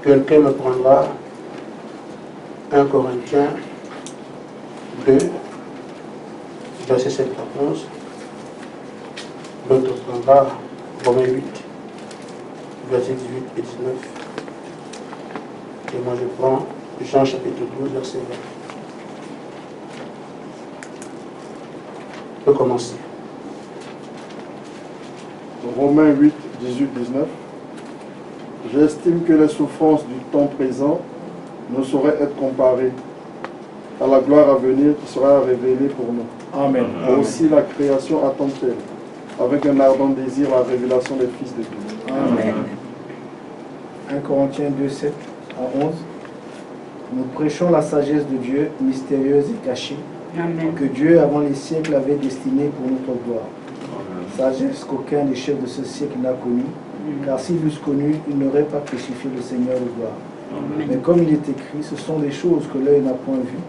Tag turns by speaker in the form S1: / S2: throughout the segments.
S1: Quelqu'un me prendra 1 Corinthiens 2, verset 7 à 11. L'autre prendra Romains 8, verset 18 et 19. Et moi je prends Jean chapitre 12, verset 20. On peut commencer.
S2: Romains 8, 18, 19. J'estime que les souffrances du temps présent ne sauraient être comparées à la gloire à venir qui sera révélée pour nous.
S3: Amen.
S2: Et aussi la création attend-elle avec un ardent désir la révélation des fils de Dieu.
S3: Amen. 1 Corinthiens 2, 7 à 11. Nous prêchons la sagesse de Dieu, mystérieuse et cachée,
S4: Amen.
S3: que Dieu, avant les siècles, avait destinée pour notre gloire. Sagesse qu'aucun des chefs de ce siècle n'a connue, car s'ils l'eussent connue, ils n'auraient pas crucifié le Seigneur de gloire. Mais comme il est écrit, ce sont des choses que l'œil n'a point vues,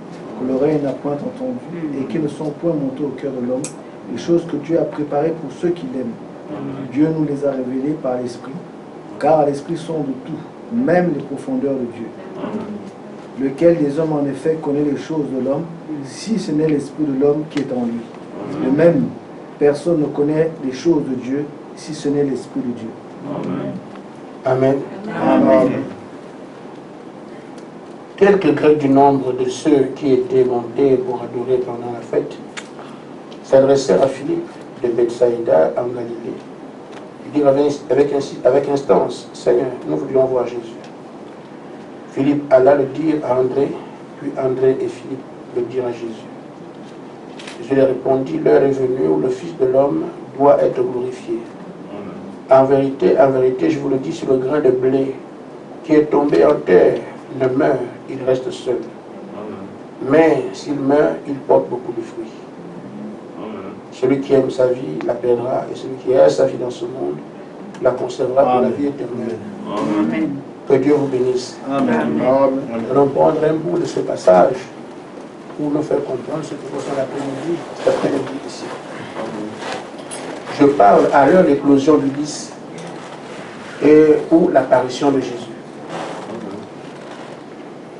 S3: que l'oreille n'a point entendues, et qui ne sont point montées au cœur de l'homme, les choses que Dieu a préparées pour ceux qui l'aiment. Dieu nous les a révélées par l'Esprit, car à l'Esprit sont de tout, même les profondeurs de Dieu. Lequel des hommes en effet connaît les choses de l'homme, si ce n'est l'Esprit de l'homme qui est en lui. De même, personne ne connaît les choses de Dieu, si ce n'est l'Esprit de Dieu.
S1: Amen.
S3: Amen.
S1: Quelques Grecs du nombre de ceux qui étaient montés pour adorer pendant la fête s'adressèrent à Philippe de Bethsaïda en Galilée. Ils dirent avec instance, Seigneur, nous voulions voir Jésus. Philippe alla le dire à André, puis André et Philippe le dirent à Jésus. Je lui répondis, l'heure est venue où le Fils de l'homme doit être glorifié. En vérité, je vous le dis, sur le grain de blé qui est tombé en terre ne meurt, il reste seul. Mais s'il meurt, il porte beaucoup de fruits. Celui qui aime sa vie la perdra, et celui qui a sa vie dans ce monde la conservera pour la vie éternelle.
S4: Amen.
S1: Que Dieu vous bénisse.
S3: Amen.
S1: Nous allons prendre un bout de ce passage pour nous faire comprendre ce que concerne l'après-midi, cet après-midi ici. Je parle à l'heure de l'éclosion d'Ulysse et ou l'apparition de Jésus.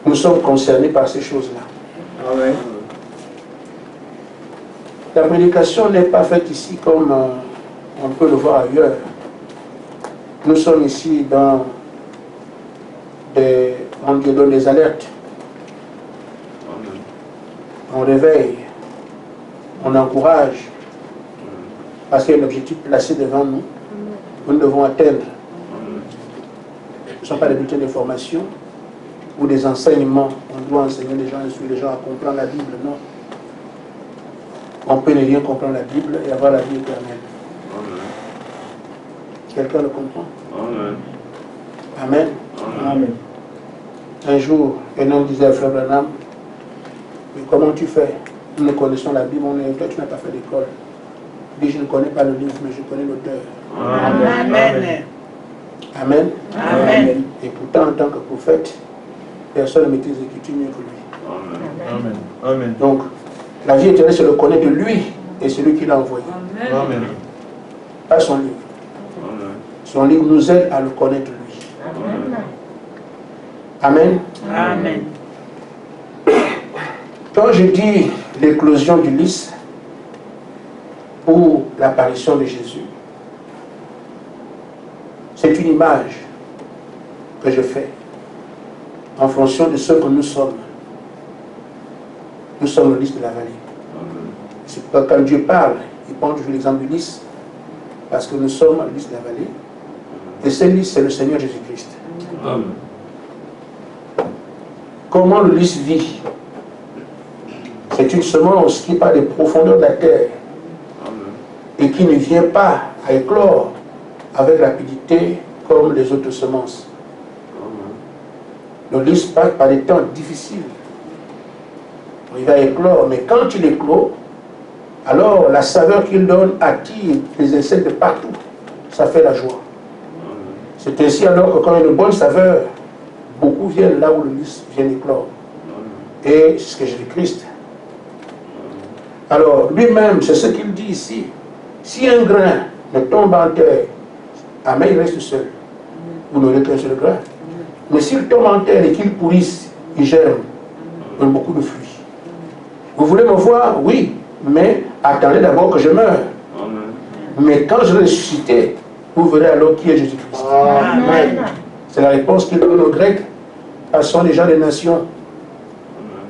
S1: Nous sommes concernés par ces choses-là.
S3: Amen.
S1: La prédication n'est pas faite ici comme on peut le voir ailleurs. Nous sommes ici dans on donne des alertes. On réveille, on encourage, parce qu'il y a un objectif placé devant nous, que nous devons atteindre. Ce ne sont pas des bulletins d'information ou des enseignements. On doit enseigner les gens, instruire les gens à comprendre la Bible, non. On peut ne rien comprendre la Bible et avoir la vie éternelle. Quelqu'un le comprend? Amen.
S3: Amen.
S1: Un jour, un homme disait à Frère Branham, mais comment tu fais? Nous connaissons la Bible, toi tu n'as pas fait d'école. Il dit, je ne connais pas le livre, mais je connais l'auteur.
S4: Amen.
S1: Amen.
S4: Amen.
S1: Et pourtant, en tant que prophète, personne ne maîtrise l'écriture mieux que lui.
S3: Amen. Amen.
S1: Donc, la vie éternelle, c'est le connaître de lui et celui qui l'a envoyé.
S3: Amen.
S1: Pas son livre. Son livre nous aide à le connaître lui. Amen.
S4: Amen.
S1: Quand je dis l'éclosion d'Ulysse ou l'apparition de Jésus, c'est une image que je fais en fonction de ce que nous sommes. Nous sommes l'Ulysse de la vallée. C'est pourquoi quand Dieu parle, il prend toujours l'exemple d'Ulysse, parce que nous sommes l'Ulysse de la vallée. Et cet Ulysse, c'est le Seigneur Jésus-Christ. Comment l'Ulysse vit? C'est une semence qui part des profondeurs de la terre et qui ne vient pas à éclore avec rapidité comme les autres semences. L'Ulysse passe par des temps difficiles. Il va éclore, mais quand il éclore, alors la saveur qu'il donne attire les insectes de partout. Ça fait la joie. C'est ainsi alors que quand il y a une bonne saveur, beaucoup viennent là où l'Ulysse vient éclore. Et c'est ce que Jésus-Christ. Alors, lui-même, c'est ce qu'il dit ici. Si un grain ne tombe en terre, amen, il reste seul. Vous n'aurez qu'un seul grain. Mais s'ils tombent en terre et qu'ils pourrissent, ils germent, donnent beaucoup de fruits. Vous voulez me voir? Oui, mais attendez d'abord que je meure. Mais quand je vais ressusciter, vous verrez alors qui est Jésus-Christ.
S4: Amen.
S1: C'est la réponse qu'il donne aux Grecs. Passons les gens des nations.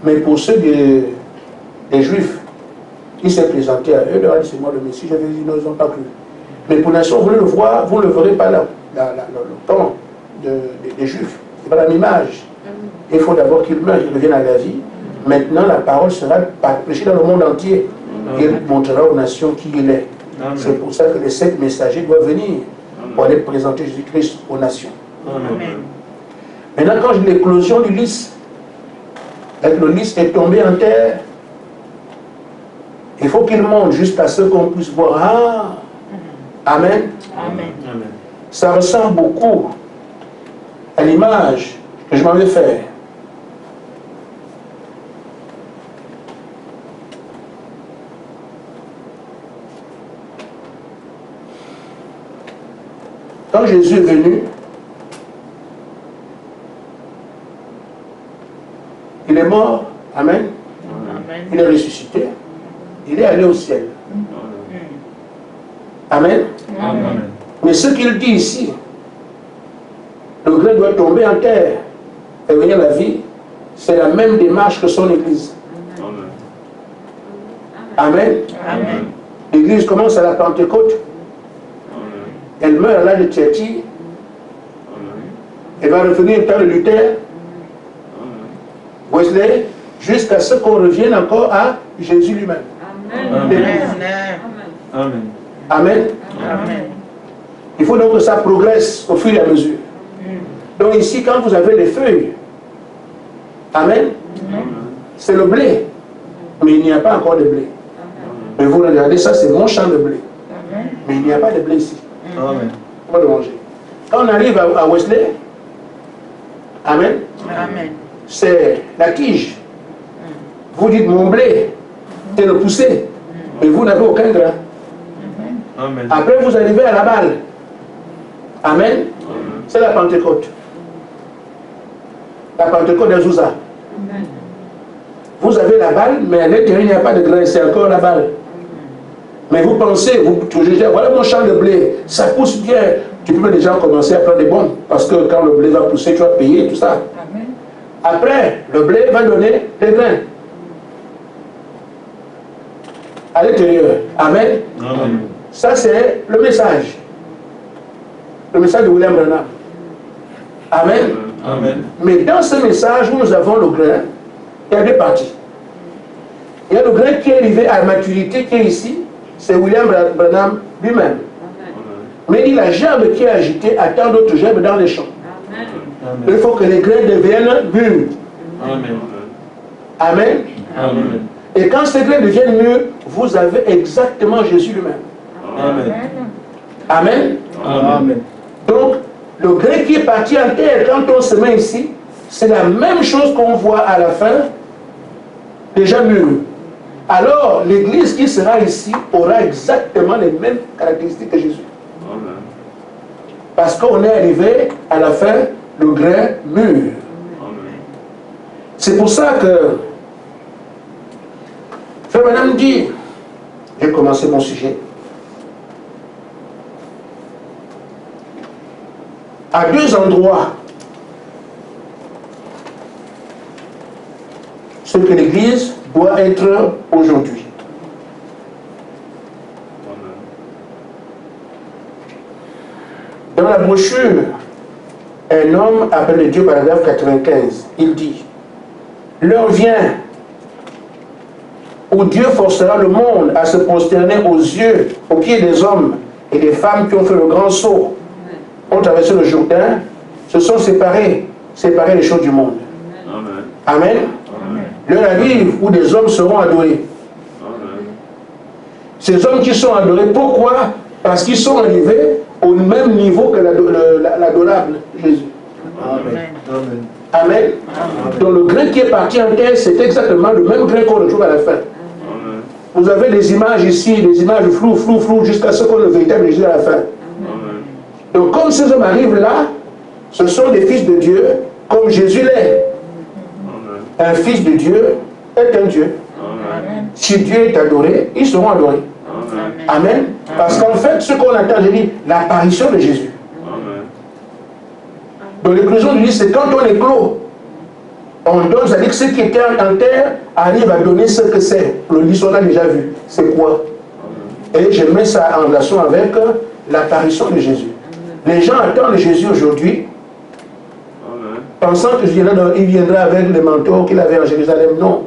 S1: Mais pour ceux des Juifs, il s'est présenté à eux, leur a dit, c'est moi le Messie. J'avais dit, non, ils n'ont pas cru. Mais pour les nations, vous voulez le voir, vous ne le verrez pas là. Le temps des Juifs. C'est pas la même image. Il faut d'abord qu'il meure, qu'il revienne à la vie. Maintenant, la parole sera prêchée dans le monde entier. Et il montrera aux nations qui il est. C'est pour ça que les 7 messagers doivent venir pour aller présenter Jésus-Christ aux nations.
S4: Amen.
S1: Maintenant, quand j'ai l'éclosion du lys, le lys est tombé en terre, il faut qu'il monte jusqu'à ce qu'on puisse voir. Ah, Amen.
S4: Amen.
S1: Ça ressemble beaucoup à l'image que je m'avais faite. Quand Jésus est venu, il est mort, Amen.
S4: Amen.
S1: Il est ressuscité, il est allé au ciel. Amen.
S4: Amen.
S1: Mais ce qu'il dit ici, le grain doit tomber en terre et venir à la vie, c'est la même démarche que son Église. Amen.
S4: Amen.
S1: L'Église commence à la Pentecôte. Elle meurt à l'âge de Thyatire. Elle va revenir au temps de Luther, Wesley, jusqu'à ce qu'on revienne encore à Jésus lui-même.
S4: Amen.
S1: Amen.
S4: Amen.
S1: Il faut donc que ça progresse au fur et à mesure. Donc ici, quand vous avez les feuilles, Amen, c'est le blé. Mais il n'y a pas encore de blé. Mais vous regardez, ça c'est mon champ de blé. Mais il n'y a pas de blé ici.
S2: Amen.
S1: On va le manger. Quand on arrive à Wesley, Amen,
S4: Amen.
S1: c'est la tige. Vous dites mon blé, c'est le poussé. Mais vous n'avez aucun grain.
S2: Amen.
S1: Après, vous arrivez à la balle. Amen. C'est la Pentecôte. La Pentecôte d'Azusa. Vous avez la balle, mais à l'intérieur, il n'y a pas de grain, c'est encore la balle. Mais vous pensez, vous jugez, voilà mon champ de blé, ça pousse bien. Tu peux déjà commencer à prendre des bombes, parce que quand le blé va pousser, tu vas payer tout ça. Après, le blé va donner des grains. À l'intérieur. Amen.
S2: Amen.
S1: Ça, c'est le message. Le message de William Branham. Amen.
S2: Amen.
S1: Mais dans ce message où nous avons le grain, il y a deux parties. Il y a le grain qui est arrivé à la maturité, qui est ici, c'est William Branham lui-même. Mais il a gerbe qui est agité à tant d'autres gerbes dans les champs. Il faut que les grains deviennent mûrs.
S2: Amen.
S1: Amen.
S2: Amen.
S1: Et quand ces grains deviennent mûrs, vous avez exactement Jésus lui-même.
S2: Amen.
S1: Amen.
S2: Amen.
S1: Donc, le grain qui est parti en terre, quand on se met ici, c'est la même chose qu'on voit à la fin, déjà mûr. Alors, l'église qui sera ici aura exactement les mêmes caractéristiques que Jésus. Parce qu'on est arrivé à la fin, le grain mûr. C'est pour ça que Frère Branham dit, j'ai commencé mon sujet, à deux endroits, ce que l'Église doit être aujourd'hui. Dans la brochure, un homme appelé Dieu, paragraphe 95, il dit, l'heure vient où Dieu forcera le monde à se prosterner aux pieds des hommes et des femmes qui ont fait le grand saut, ont traversé le Jourdain, se sont séparés les choses du monde. Amen. Amen. L'heure arrive où des hommes seront adorés. Amen. Ces hommes qui sont adorés, pourquoi? Parce qu'ils sont arrivés au même niveau que l'adorable Jésus.
S2: Amen. Amen.
S1: Amen. Donc le grain qui est parti en terre, c'est exactement le même grain qu'on retrouve à la fin. Amen. Vous avez des images ici, des images floues, jusqu'à ce qu'on le véritable Jésus à la fin. Amen. Donc comme ces hommes arrivent là, Ce sont des fils de Dieu comme Jésus l'est. Un fils de Dieu est un Dieu. Si Dieu est adoré, ils seront adorés. Amen. Parce qu'en fait, ce qu'on attend, je dis, l'apparition de Jésus. Dans l'éclosion du lit, c'est quand on éclot. On donne, c'est-à-dire que ce qui était en terre arrive à donner ce que c'est. Le lit, on a déjà vu. C'est quoi? Et je mets ça en relation avec l'apparition de Jésus. Les gens attendent Jésus aujourd'hui, pensant qu'il viendra avec le manteau qu'il avait en Jérusalem. Non.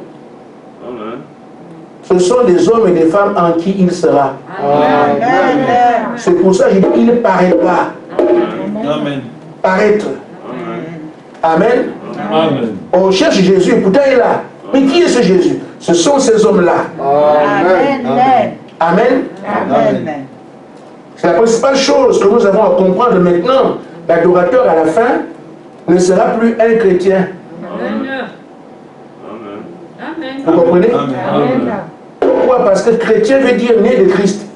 S1: Ce sont des hommes et des femmes en qui il sera. C'est pour ça que je dis qu'il ne paraît pas. Paraître. Amen.
S4: Amen.
S1: On cherche Jésus et pourtant il est là. Mais qui est ce Jésus? Ce sont ces hommes-là.
S3: Amen.
S1: Amen.
S3: Amen.
S1: C'est la principale chose que nous avons à comprendre maintenant. L'adorateur à la fin ne sera plus un chrétien. Vous comprenez?
S4: Amen.
S1: Pourquoi? Parce que chrétien veut dire né de Christ.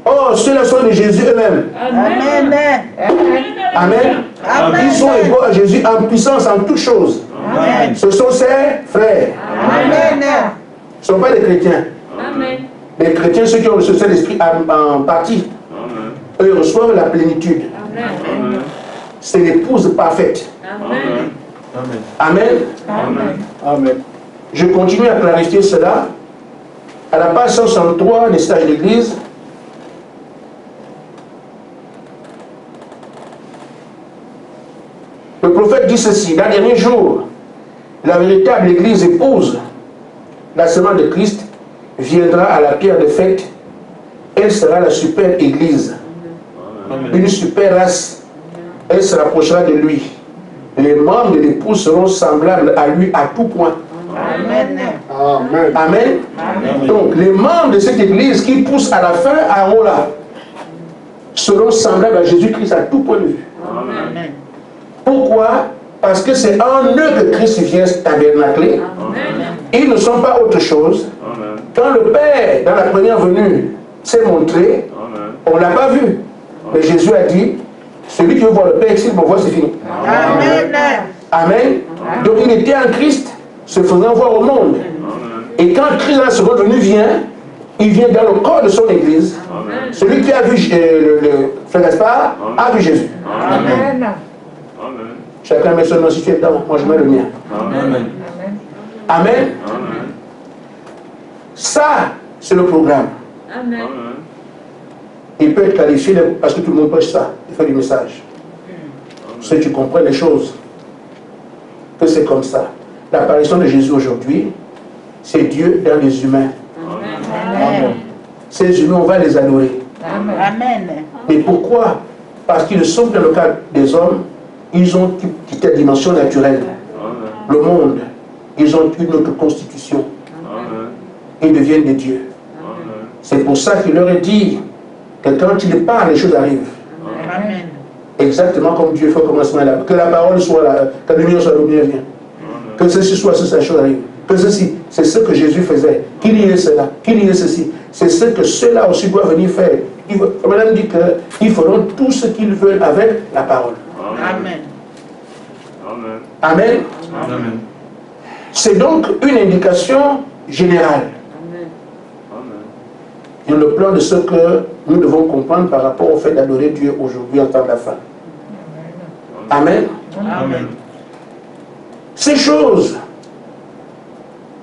S1: Oh, ceux-là sont de Jésus eux-mêmes.
S3: Amen.
S1: Amen.
S3: Amen.
S1: Ils sont égaux à Jésus en puissance en toutes choses.
S3: Amen.
S1: Ce sont ses frères.
S3: Amen.
S1: Ce ne sont pas des chrétiens. Les chrétiens, ceux qui ont le Saint-Esprit en partie, eux reçoivent la plénitude. C'est l'épouse parfaite. Amen.
S2: Amen.
S1: Je continue à clarifier cela. À la page 163 des Sages de l'Église, le prophète dit ceci: dans les derniers jours, la véritable Église épouse, la semence de Christ, viendra à la pierre de fête. Elle sera la super Église, une super race. Elle se rapprochera de lui. Les membres de l'épouse seront semblables à lui à tout point.
S3: Amen.
S2: Amen.
S1: Amen. Donc, les membres de cette Église qui poussent à la fin, à haut là, seront semblables à Jésus-Christ à tout point de vue.
S3: Amen.
S1: Pourquoi? Parce que c'est en eux que Christ vient tabernacler. Ils ne sont pas autre chose. Quand le Père, dans la première venue, s'est montré, on ne l'a pas vu. Mais Jésus a dit, celui qui veut voir le Père, s'il me voit, c'est fini.
S3: Amen.
S1: Amen. Donc il était en Christ, se faisant voir au monde. Et quand Christ, la seconde venue, vient, il vient dans le corps de son Église. Celui qui a vu le frère Gaspard a vu Jésus.
S3: Amen.
S1: Chacun met son nom si tu es dedans. Moi je mets le mien.
S4: Amen.
S1: Amen. Ça, c'est le programme. Il peut être qualifié parce que tout le monde prêche ça. Il fait du message. Si tu comprends les choses, que c'est comme ça. L'apparition de Jésus aujourd'hui, c'est Dieu dans les humains.
S3: Amen.
S1: Ces humains, on va les adorer.
S3: Amen.
S1: Mais pourquoi? Parce qu'ils sont dans le cadre des hommes, ils ont quitté la dimension naturelle. Le monde, ils ont une autre constitution. Ils deviennent des dieux. C'est pour ça qu'il leur est dit que quand il parle, les choses arrivent.
S3: Amen.
S1: Exactement comme Dieu fait au commencement là. Que la parole soit là, que la lumière soit, la lumière vient. Que ceci soit, ce chose arrive. Que ceci, c'est ce que Jésus faisait. Qu'il y ait cela, qu'il y ait ceci. C'est ce que ceux-là aussi doivent venir faire. Madame dit qu'ils feront tout ce qu'ils veulent avec la parole.
S3: Amen.
S1: Amen.
S4: Amen.
S1: C'est donc une indication générale. Dans le plan de ce que nous devons comprendre par rapport au fait d'adorer Dieu aujourd'hui en temps de la fin. Amen.
S4: Amen.
S1: Ces choses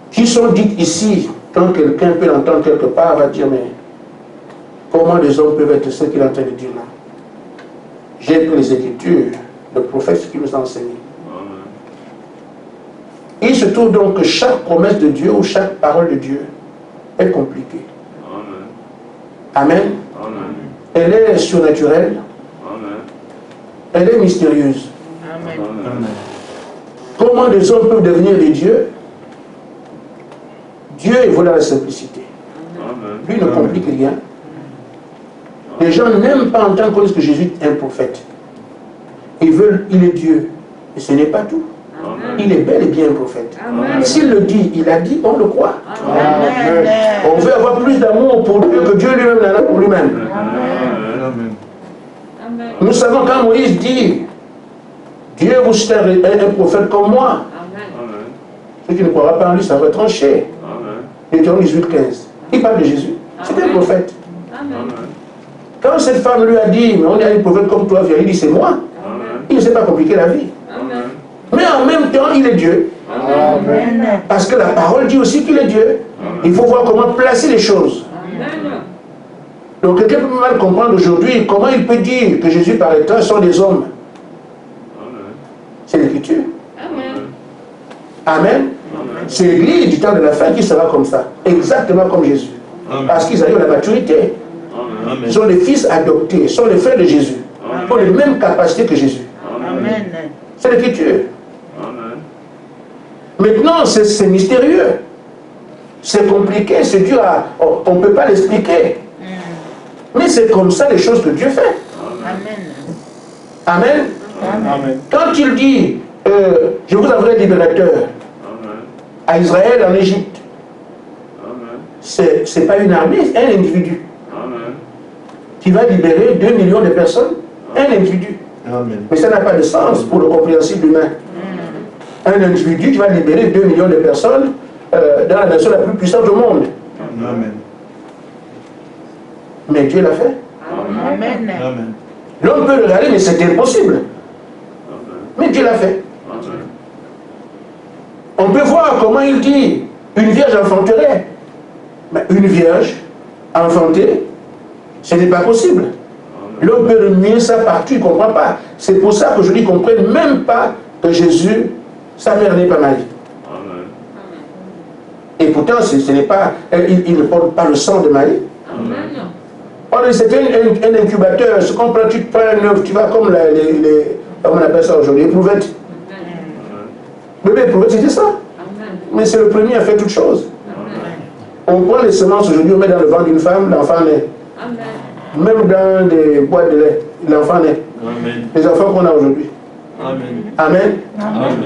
S1: qui sont dites ici, quand quelqu'un peut l'entendre quelque part, va dire, mais comment les hommes peuvent être ce qu'il est en train de dire là? J'ai pris les Écritures, le prophète qui nous a enseigné. Il se trouve donc que chaque promesse de Dieu ou chaque parole de Dieu est compliquée. Amen. Elle est surnaturelle. Elle est mystérieuse.
S3: Amen.
S1: Comment des hommes peuvent devenir des dieux? Dieu est voilà la simplicité. Lui ne complique rien. Les gens n'aiment pas entendre qu'on dise que Jésus est un prophète. Ils veulent, il est Dieu. Mais ce n'est pas tout. Il est bel et bien un prophète. S'il le dit, il a dit, on le croit.
S3: Amen.
S1: On veut avoir plus d'amour pour Dieu que Dieu lui-même n'en a pour lui-même.
S4: Amen.
S1: Nous savons quand Moïse dit Dieu vous cite un prophète comme moi. Ceux qui ne croira pas en lui, ça va trancher. Deutéronome 18, 15. Il parle de Jésus. C'est un prophète. Quand cette femme lui a dit, mais on a un prophète comme toi, il dit, c'est moi. Il ne s'est pas compliqué la vie. Mais en même temps, il est Dieu. Parce que la parole dit aussi qu'il est Dieu. Il faut voir comment placer les choses. Donc quelqu'un peut mal comprendre aujourd'hui comment il peut dire que Jésus par état sont des hommes. C'est l'écriture. Amen. C'est l'église du temps de la fin qui sera comme ça. Exactement comme Jésus. Parce qu'ils arrivent à la maturité. Ils sont les fils adoptés, ils sont les frères de Jésus. Ils ont les mêmes capacités que Jésus. C'est l'écriture. Maintenant, c'est mystérieux. C'est compliqué, c'est dur à... On ne peut pas l'expliquer. Mais c'est comme ça les choses que Dieu fait. Amen. Amen. Quand il dit, je vous enverrai libérateur à Israël, en Égypte, c'est pas une armée, c'est un individu qui va libérer 2 millions de personnes. Un individu.
S2: Amen.
S1: Mais ça n'a pas de sens pour le compréhensible humain. Un individu qui va libérer 2 millions de personnes dans la nation la plus puissante au monde.
S2: Amen.
S1: Mais Dieu l'a fait.
S3: Amen.
S2: Amen.
S1: L'homme peut le regarder, mais c'est impossible. Mais Dieu l'a fait. On peut voir comment il dit une vierge enfanterait. Mais une vierge enfantée, ce n'est pas possible. L'homme peut remuer ça partout, il ne comprend pas. C'est pour ça que je ne comprends même pas que Jésus, sa mère n'est pas mariée. Et pourtant, ce n'est pas, il ne porte pas le sang de Marie. C'est un incubateur. Ce qu'on prend, tu prends un œuf, tu vas comme comment on appelle ça aujourd'hui, éprouvette. Bébé éprouvette, c'était ça. Mais c'est le premier à faire toutes choses. On prend les semences aujourd'hui, on met dans le ventre d'une femme, l'enfant naît. Même dans des boîtes de lait, l'enfant naît. Les enfants qu'on a aujourd'hui. Amen.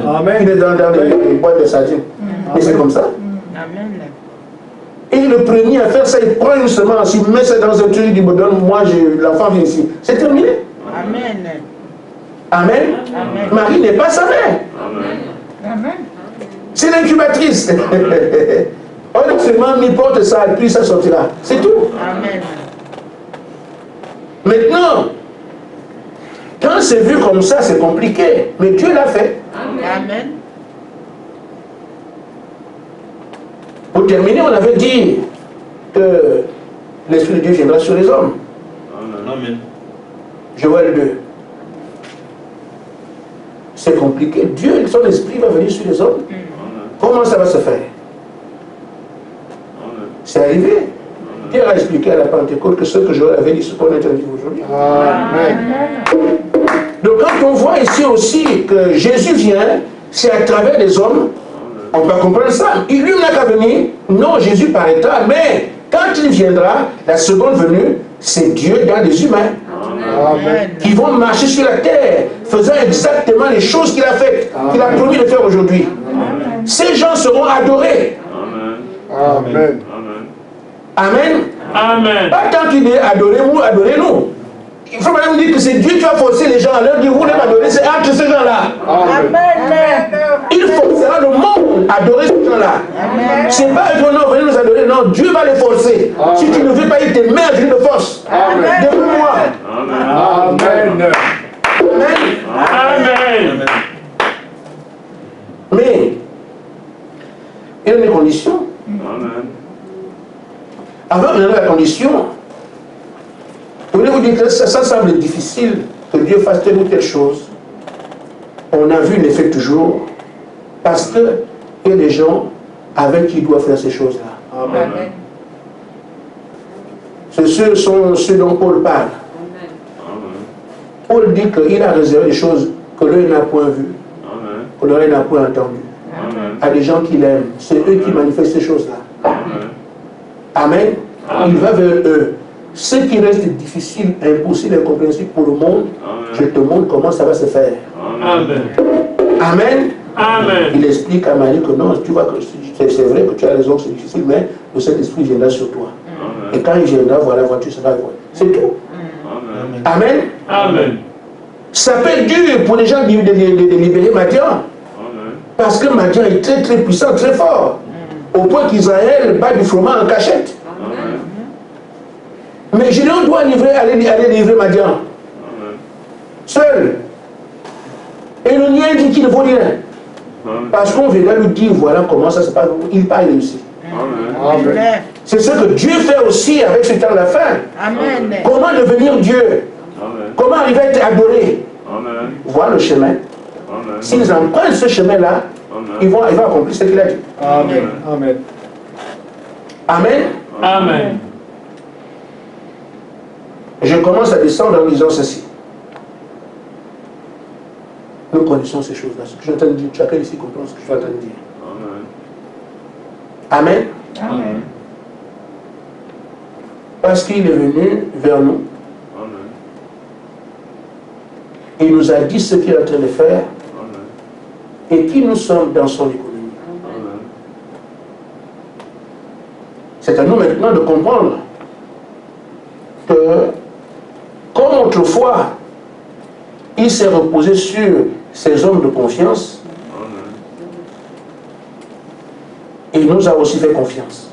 S1: Amen. Il est dans les boîtes de sardines. Et c'est comme ça. Et le premier à faire ça, il prend une semence, il met ça dans un truc, il me donne, moi, l'enfant vient ici. C'est terminé.
S3: Amen.
S1: Amen. Marie n'est pas sa mère. C'est l'incubatrice. On seulement mis porte ça et puis ça sortira. C'est tout.
S3: Amen.
S1: Maintenant, quand c'est vu comme ça, c'est compliqué. Mais Dieu l'a fait.
S3: Amen.
S1: Pour terminer, on avait dit que l'Esprit de Dieu viendra sur les hommes.
S4: Amen.
S1: Joël 2. C'est compliqué. Dieu, son esprit va venir sur les hommes. Comment ça va se faire? C'est arrivé. Pierre a expliqué à la Pentecôte que ce que Joël avait dit, ce qu'on est en train de dire aujourd'hui.
S2: Amen.
S1: Donc quand on voit ici aussi que Jésus vient, c'est à travers les hommes, on peut comprendre ça. Il lui n'a qu'à venir. Non, Jésus par état, mais quand il viendra, la seconde venue, c'est Dieu dans les humains.
S2: Amen.
S1: Qui vont marcher sur la terre, faisant exactement les choses qu'il a faites, qu'il a promis de faire aujourd'hui. Ces gens seront adorés.
S2: Amen.
S1: Amen.
S4: Amen.
S1: Pas tant qu'il est adorez-vous, adorez-nous. Il faut même dire que c'est Dieu qui a forcé les gens à leur dire vous voulez m'adorer, c'est entre ces gens-là. Il forcera le monde à adorer ces gens-là. C'est pas eux non, venez nous adorer, non, Dieu va les forcer. Si tu ne veux pas, il te met à de force. Devant-moi.
S2: Amen.
S4: Amen.
S1: Mais, il y a une condition. Avant de la condition, je voulais vous dire que ça semble difficile que Dieu fasse telle ou telle chose. On a vu l'effet toujours, parce qu'il y a des gens avec qui il doit faire ces choses-là.
S2: Amen.
S1: Ce sont ceux dont Paul parle. Paul dit qu'il a réservé des choses que l'œil n'a point vues, que l'oreille n'a point entendues, à des gens qu'il aime. C'est eux qui manifestent ces choses-là. Amen. Il va vers eux. Ce qui reste difficile, impossible, incompréhensible pour le monde, je te montre comment ça va se faire.
S4: Amen.
S1: Amen.
S4: Amen.
S1: Il explique à Marie que non, tu vois que c'est vrai que tu as raison, c'est difficile, mais le Saint-Esprit viendra sur toi. Et quand il viendra, voilà, la voiture sera. C'est tout. Amen.
S4: Amen.
S1: Ça peut être dur pour les gens de libérer Madian. Parce que Madian est très très puissant, très fort. Au point qu'Israël bat du froment en cachette. Mais Gédéon doit aller livrer Madian. Seul. Et le lien dit qu'il ne vaut rien. Parce qu'on verra lui dire, voilà comment ça se passe. Il n'a pas réussi. C'est ce que Dieu fait aussi avec ce temps de la fin.
S5: Amen.
S1: Comment devenir Dieu? Comment arriver à être adoré? Voir le chemin. S'ils empruntent ce chemin-là, ils vont accomplir ce qu'il a dit.
S3: Amen. Amen.
S1: Amen.
S4: Amen.
S1: Je commence à descendre en disant ceci. Nous connaissons ces choses-là. Ce que je suis en train de dire, chacun ici comprend ce que je suis en train de dire. Amen.
S5: Amen.
S1: Parce qu'il est venu vers nous. Il nous a dit ce qu'il est en train de faire. Et qui nous sommes dans son économie. C'est à nous maintenant de comprendre que, comme autrefois, il s'est reposé sur ces hommes de confiance, il nous a aussi fait confiance.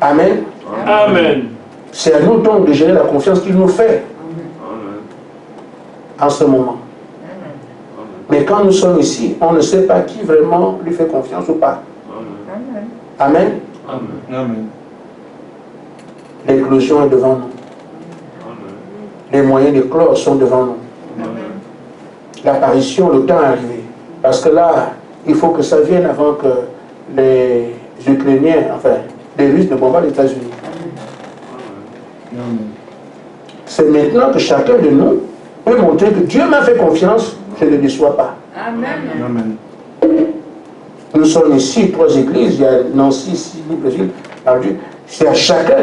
S1: Amen.
S4: Amen.
S1: C'est à nous donc de gérer la confiance qu'il nous fait en ce moment. Mais quand nous sommes ici, on ne sait pas qui vraiment lui fait confiance ou pas. Amen.
S2: Amen.
S1: L'éclosion est devant nous. Les moyens d'éclore sont devant nous. L'apparition, le temps est arrivé. Parce que là, il faut que ça vienne avant que les Ukrainiens, enfin, les Russes ne bombardent les États-Unis. C'est maintenant que chacun de nous peut montrer que Dieu m'a fait confiance, je ne le déçois pas.
S5: Amen.
S1: Nous sommes ici, 3 églises, il y a Nancy, ici, Brésil, c'est à chacun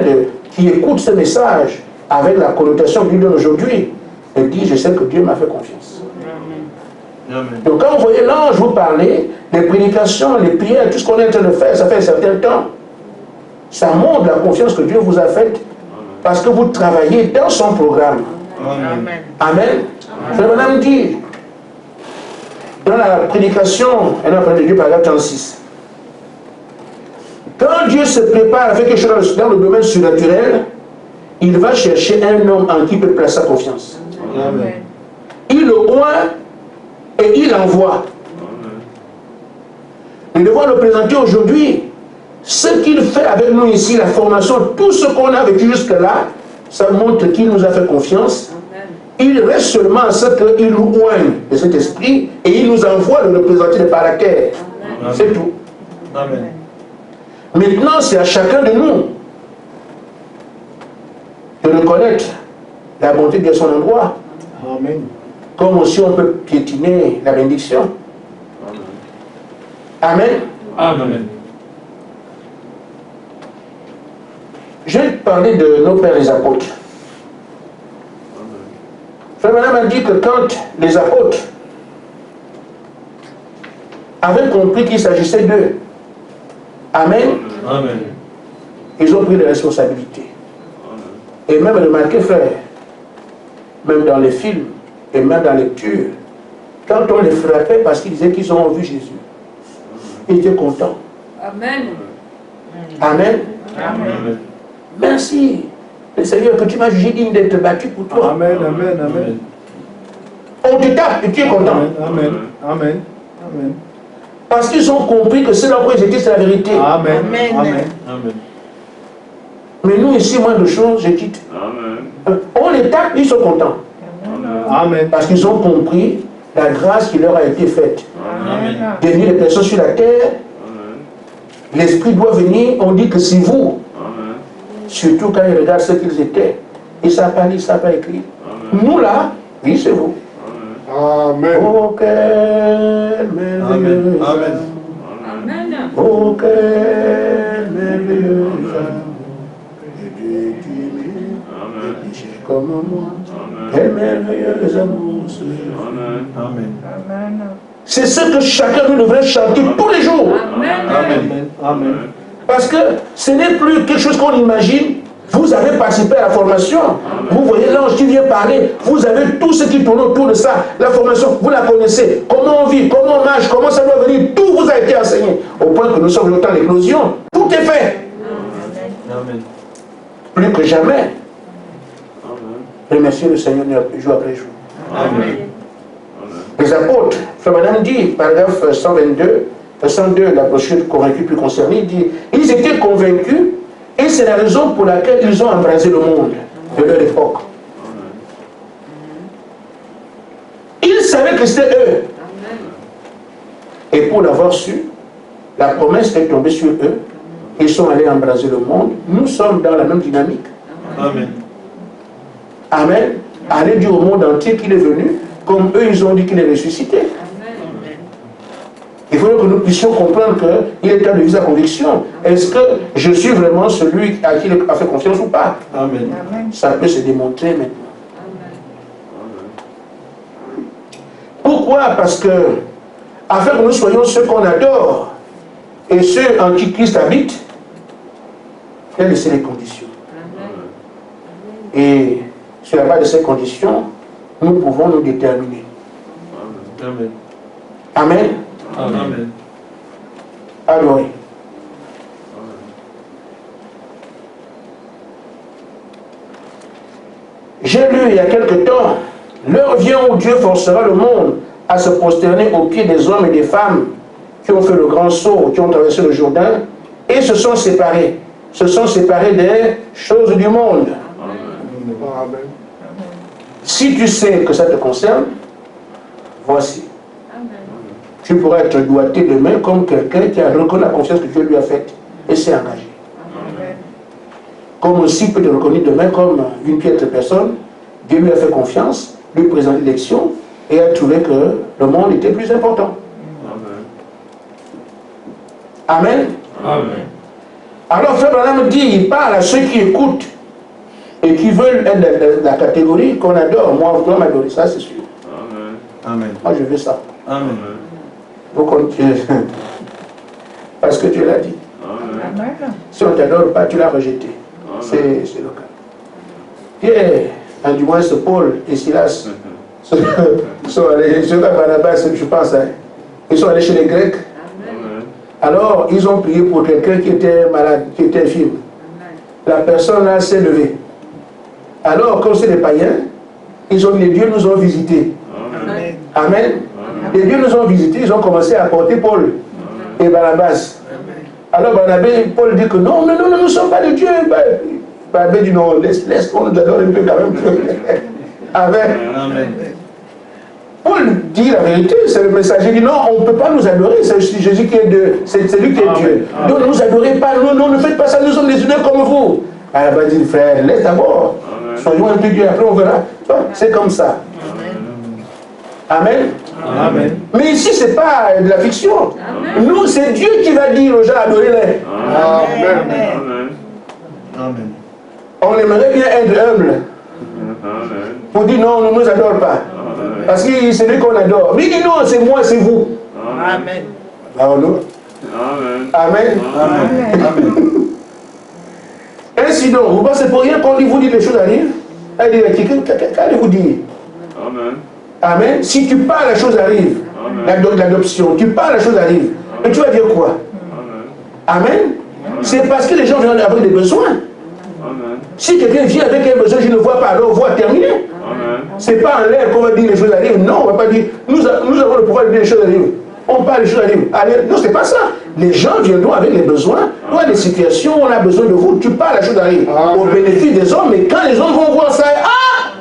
S1: qui écoute ce message avec la connotation qu'il donne aujourd'hui et dit, je sais que Dieu m'a fait confiance.
S2: Amen.
S1: Donc quand vous voyez l'ange vous parler, les prédications, les prières, tout ce qu'on est en train de faire, ça fait un certain temps. Ça montre la confiance que Dieu vous a faite parce que vous travaillez dans son programme.
S2: Amen.
S1: Amen. Frère Madame dit, dans la prédication, elle a parlé de Dieu, paragraphe 36. Quand Dieu se prépare à faire quelque chose dans le domaine surnaturel, il va chercher un homme en qui il peut placer sa confiance.
S2: Amen.
S1: Il le oint et il l'envoie. Nous devons le présenter aujourd'hui. Ce qu'il fait avec nous ici, la formation, tout ce qu'on a vécu jusque-là, ça montre qu'il nous a fait confiance. Il reste seulement à ce qu'il nous oigne de cet esprit et il nous envoie le représenter par la terre. C'est tout.
S2: Amen.
S1: Maintenant, c'est à chacun de nous de reconnaître la bonté de son endroit.
S3: Amen.
S1: Comme aussi on peut piétiner la bénédiction. Amen.
S4: Amen.
S1: Je vais parler de nos pères les apôtres. Frère Madame a dit que quand les apôtres avaient compris qu'il s'agissait d'eux, Amen,
S2: Amen.
S1: ils ont pris des responsabilités. Et même remarquez, frère, même dans les films et même dans la lecture, quand on les frappait parce qu'ils disaient qu'ils ont vu Jésus, ils étaient contents.
S5: Amen.
S1: Amen.
S2: Amen.
S1: Merci, le Seigneur, que tu m'as jugé digne d'être battu pour toi.
S3: Amen. Amen. Amen.
S1: On te tape et tu es content.
S3: Amen. Amen. Amen.
S1: Parce qu'ils ont compris que c'est là où ils étaient, c'est la vérité.
S3: Amen.
S5: Amen.
S3: Amen.
S2: Amen.
S1: Mais nous ici, moins de choses, je quitte. On les tape, ils sont contents.
S3: Amen.
S1: Parce qu'ils ont compris la grâce qui leur a été faite.
S2: Amen.
S1: Devenir les personnes sur la terre, l'Esprit doit venir, on dit que c'est vous. Surtout quand ils regardent ce qu'ils étaient. Ils ne savent pas lire, ils ne savent pas écrire. Nous là, oui, c'est vous.
S2: Amen.
S1: Oh, quel merveilleux
S2: Amen.
S5: Amen.
S1: Oh, quel merveilleux Dieu qui m'aime, et péché comme moi. Quel merveilleux amour.
S2: Amen.
S5: Amen.
S1: C'est ce que chacun de nous devrait chanter tous les jours.
S5: Amen.
S3: Amen. Amen.
S1: Parce que ce n'est plus quelque chose qu'on imagine. Vous avez participé à la formation. Vous voyez l'ange qui vient parler. Vous avez tout ce qui tourne autour de ça. La formation, vous la connaissez. Comment on vit, comment on marche, comment ça doit venir. Tout vous a été enseigné. Au point que nous sommes au temps de l'éclosion. Tout est fait.
S4: Amen.
S1: Plus que jamais. Remerciez le Seigneur jour après jour.
S4: Amen.
S1: Les apôtres, Frère Madame dit, paragraphe 102, la brochure convaincue plus concernée, dit, ils étaient convaincus et c'est la raison pour laquelle ils ont embrasé le monde de leur époque. Ils savaient que c'était eux. Et pour l'avoir su, la promesse est tombée sur eux. Ils sont allés embraser le monde. Nous sommes dans la même dynamique.
S4: Amen.
S1: Amen. Allez dire au monde entier qu'il est venu, comme eux ils ont dit qu'il est ressuscité. Il faut que nous puissions comprendre qu'il est temps de vivre sa conviction. Est-ce que je suis vraiment celui à qui il a fait confiance ou pas?
S4: Amen.
S1: Ça peut se démontrer maintenant. Pourquoi? Parce que, afin que nous soyons ceux qu'on adore et ceux en qui Christ habite, il a laissé les conditions. Et sur la base de ces conditions, nous pouvons nous déterminer.
S4: Amen.
S1: Amen.
S4: Amen.
S1: Adorez. J'ai lu il y a quelque temps, l'heure vient où Dieu forcera le monde à se prosterner aux pieds des hommes et des femmes qui ont fait le grand saut, qui ont traversé le Jourdain et se sont séparés. Se sont séparés des choses du monde.
S2: Amen.
S1: Si tu sais que ça te concerne, voici. Tu pourras être doigté demain comme quelqu'un qui a reconnu la confiance que Dieu lui a faite et s'est engagé. Comme aussi peut te reconnaître demain comme une piètre personne, Dieu lui a fait confiance, lui présente l'élection et a trouvé que le monde était plus important. Amen.
S4: Amen.
S1: Alors Frère Branham dit, il parle à ceux qui écoutent et qui veulent être de la catégorie qu'on adore. Moi, je dois m'adorer, ça c'est sûr.
S4: Amen.
S1: Moi je veux ça.
S4: Amen.
S1: Donc, parce que Dieu l'a dit. Si on ne t'adore pas, tu l'as rejeté. C'est le cas. Pierre, du moins ce Paul et Silas sont allés, Barnabas, je pense, hein, ils sont allés chez les Grecs. Alors, ils ont prié pour quelqu'un qui était malade, qui était infirme. La personne là s'est levée. Alors, comme c'est des païens, ils ont dit, les dieux nous ont visités. Amen. Les dieux nous ont visités, ils ont commencé à porter Paul et Barnabas. Alors Paul dit que non, nous ne sommes pas des dieux. Barnabas dit non, laisse qu'on nous adore un peu quand même. Amen. Paul dit la vérité, c'est le messager qui dit non, on ne peut pas nous adorer, c'est Jésus qui est Dieu, c'est lui qui est Dieu. Donc ne nous adorez pas, non, ne faites pas ça, nous sommes des humains comme vous. Barnabas dit frère, laisse d'abord, soyons un peu Dieu, après on verra. C'est comme ça. Amen.
S4: Amen.
S1: Mais ici, ce n'est pas de la fiction. Amen. Nous, c'est Dieu qui va dire aux gens, adorez-les.
S2: Amen.
S4: Amen.
S1: On aimerait bien être humble. Pour dire non, on ne nous adore pas. Parce que c'est lui qu'on adore. Mais il dit non, c'est moi, c'est vous.
S5: Amen.
S1: Amen. Amen.
S4: Amen.
S1: Ainsi donc, vous pensez pour rien qu'on vous dit les choses arrivent? Qu'allez-vous dire?
S6: Amen.
S1: Amen. Si tu parles, la chose arrive. L'adoption, tu parles, la chose arrive. Et tu vas dire quoi? Amen. C'est parce que les gens viennent avec des besoins.
S6: Amen.
S1: Si quelqu'un vient avec un besoin, je ne vois pas, alors voix terminée. C'est pas en l'air qu'on va dire les choses arrivent. Non, on ne va pas dire, nous avons le pouvoir de dire les choses arrivent. On parle les choses arrivent. Allez, non, c'est pas ça. Les gens viendront avec les besoins. On a des situations, on a besoin de vous. Tu parles, la chose arrive. Au bénéfice des hommes, mais quand les hommes vont voir ça,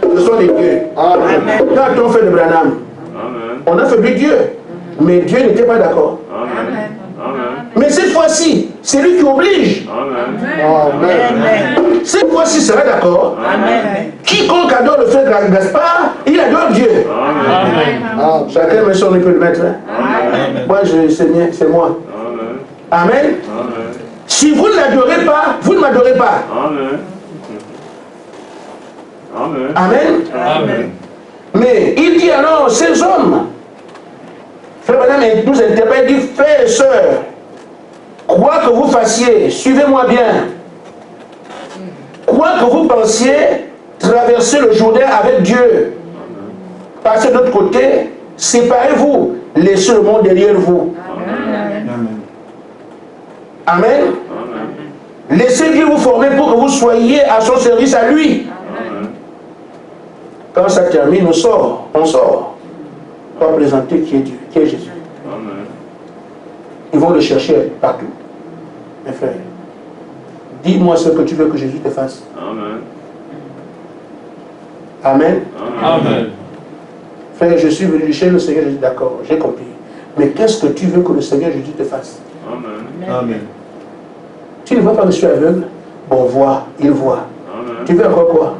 S1: ce sont des dieux. Quand on fait le Branham, on a fait du Dieu. Mais Dieu n'était pas d'accord. Mais cette fois-ci, c'est lui qui oblige. Cette fois-ci sera d'accord. Quiconque adore le frère Gaspard, il adore Dieu. Chacun met son peut le mettre. Moi, c'est moi. Amen. Si vous ne l'adorez pas, vous ne m'adorez pas. Amen. Mais il dit alors, ces hommes, Frère Madame nous interpelle, dit, frères et sœurs, quoi que vous fassiez, suivez-moi bien. quoi que vous pensiez traverser le Jourdain avec Dieu. Passez de l'autre côté, séparez-vous, laissez le monde derrière vous. Amen. Laissez Dieu vous former pour que vous soyez à son service à lui. Quand ça termine, on sort. On va présenter qui est Dieu, qui est Jésus. Ils vont le chercher partout. Mes frères, dis-moi ce que tu veux que Jésus te fasse. Amen.
S6: Amen.
S1: Frère, je suis venu chez le Seigneur Jésus, d'accord, j'ai compris. Mais qu'est-ce que tu veux que le Seigneur Jésus te fasse?
S4: Amen.
S1: Tu ne vois pas que je suis aveugle? Bon, voit, il voit.
S6: Amen.
S1: Tu veux encore quoi?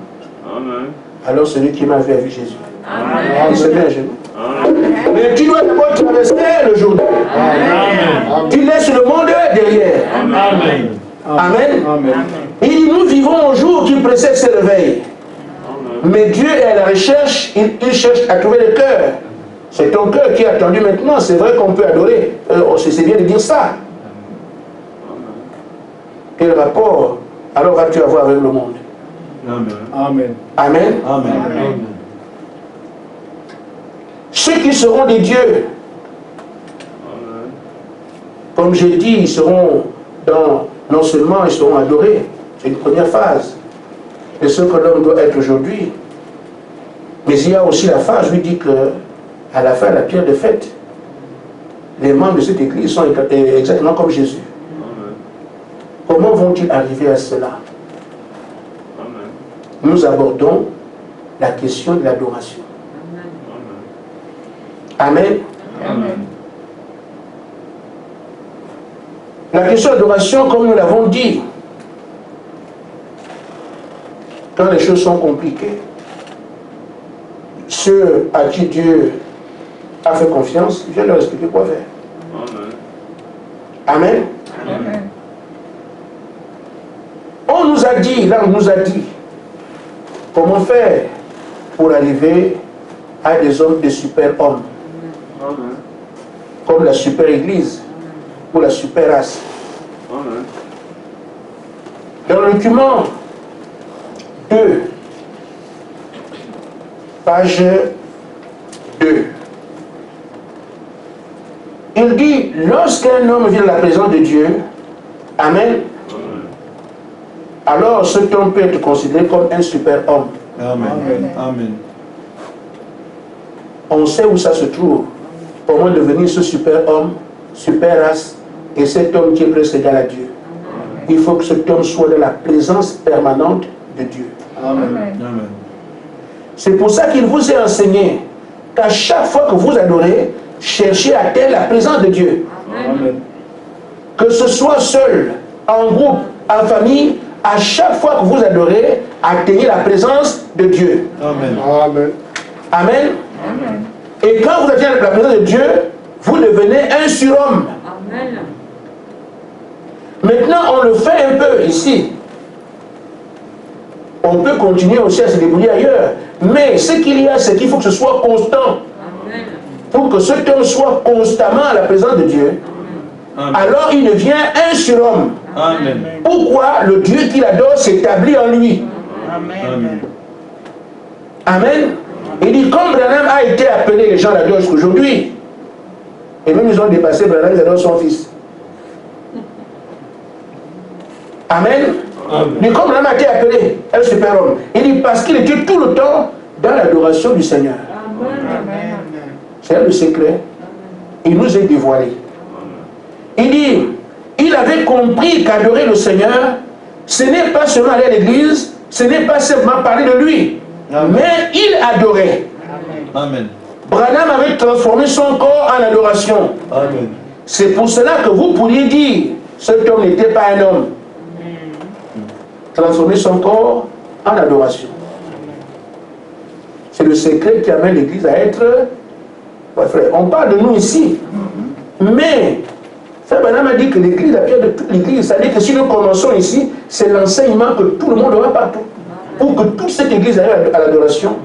S6: Amen.
S1: Alors celui qui m'a vu a vu Jésus.
S5: Amen.
S1: Il se met à genoux.
S6: Amen.
S1: Mais tu dois d'abord traverser le Jourdain.
S6: Amen.
S1: Tu laisses le monde derrière.
S6: Amen.
S1: Amen.
S3: Amen.
S1: Il dit, nous vivons au jour qui précède ce réveil. Mais Dieu est à la recherche, il cherche à trouver le cœur. C'est ton cœur qui est attendu maintenant. C'est vrai qu'on peut adorer. C'est bien de dire ça. Quel rapport alors vas-tu avoir avec le monde?
S4: Amen.
S3: Amen.
S1: Amen.
S4: Amen.
S1: Ceux qui seront des dieux, comme j'ai dit, ils seront non seulement ils seront adorés, c'est une première phase de ce que l'homme doit être aujourd'hui, mais il y a aussi la phase, je lui dis que à la fin, la pierre de fête, les membres de cette église sont exactement comme Jésus. Comment vont-ils arriver à cela? Nous abordons la question de l'adoration. Amen.
S5: Amen.
S1: La question de l'adoration, comme nous l'avons dit, quand les choses sont compliquées, ceux à qui Dieu a fait confiance, je vais leur expliquer quoi faire. Amen.
S5: Amen.
S1: On nous a dit, là on nous a dit, comment faire pour arriver à des hommes, des super-hommes, comme la super-église ou la super-race. Dans le document 2, page 2, il dit, lorsqu'un homme vient à la présence de Dieu, Amen, alors cet homme peut être considéré comme un super-homme.
S4: Amen. Amen.
S1: On sait où ça se trouve. Comment devenir ce super-homme, super-race, et cet homme qui est presque égal à Dieu. Il faut que cet homme soit dans la présence permanente de Dieu.
S3: Amen.
S4: Amen.
S1: C'est pour ça qu'il vous est enseigné qu'à chaque fois que vous adorez, cherchez à atteindre la présence de Dieu.
S3: Amen.
S1: Que ce soit seul, en groupe, en famille, à chaque fois que vous adorez, atteignez la présence de Dieu.
S4: Amen.
S3: Amen.
S1: Amen.
S5: Amen.
S1: Et quand vous atteignez la présence de Dieu, vous devenez un surhomme.
S5: Amen.
S1: Maintenant, on le fait un peu ici. On peut continuer aussi à se débrouiller ailleurs. Mais ce qu'il y a, c'est qu'il faut que ce soit constant.
S5: Amen.
S1: Pour que cet homme soit constamment à la présence de Dieu,
S4: Amen.
S1: alors il devient un surhomme.
S4: Amen.
S1: Pourquoi le Dieu qu'il adore s'établit en lui?
S4: Amen.
S1: Amen. Il dit, comme Branham a été appelé, les gens l'adorent jusqu'aujourd'hui. Et même ils ont dépassé Branham, ils adorent son fils. Amen. Mais comme Branham a été appelé un super-homme, il dit, parce qu'il était tout le temps dans l'adoration du Seigneur.
S5: Amen.
S1: C'est le secret. Il nous est dévoilé. Il dit, il avait compris qu'adorer le Seigneur, ce n'est pas seulement aller à l'église, ce n'est pas seulement parler de lui, mais il adorait.
S4: Amen.
S1: Branham avait transformé son corps en adoration.
S4: Amen.
S1: C'est pour cela que vous pourriez dire, cet homme n'était pas un homme. Transformer son corps en adoration. C'est le secret qui amène l'Église à être... Ouais, frère, on parle de nous ici. Mais, Frère Branham a dit que l'Église, la pierre de toute l'Église, c'est-à-dire que si nous commençons ici, c'est l'enseignement que tout le monde aura partout. Pour que toute cette Église arrive à l'adoration.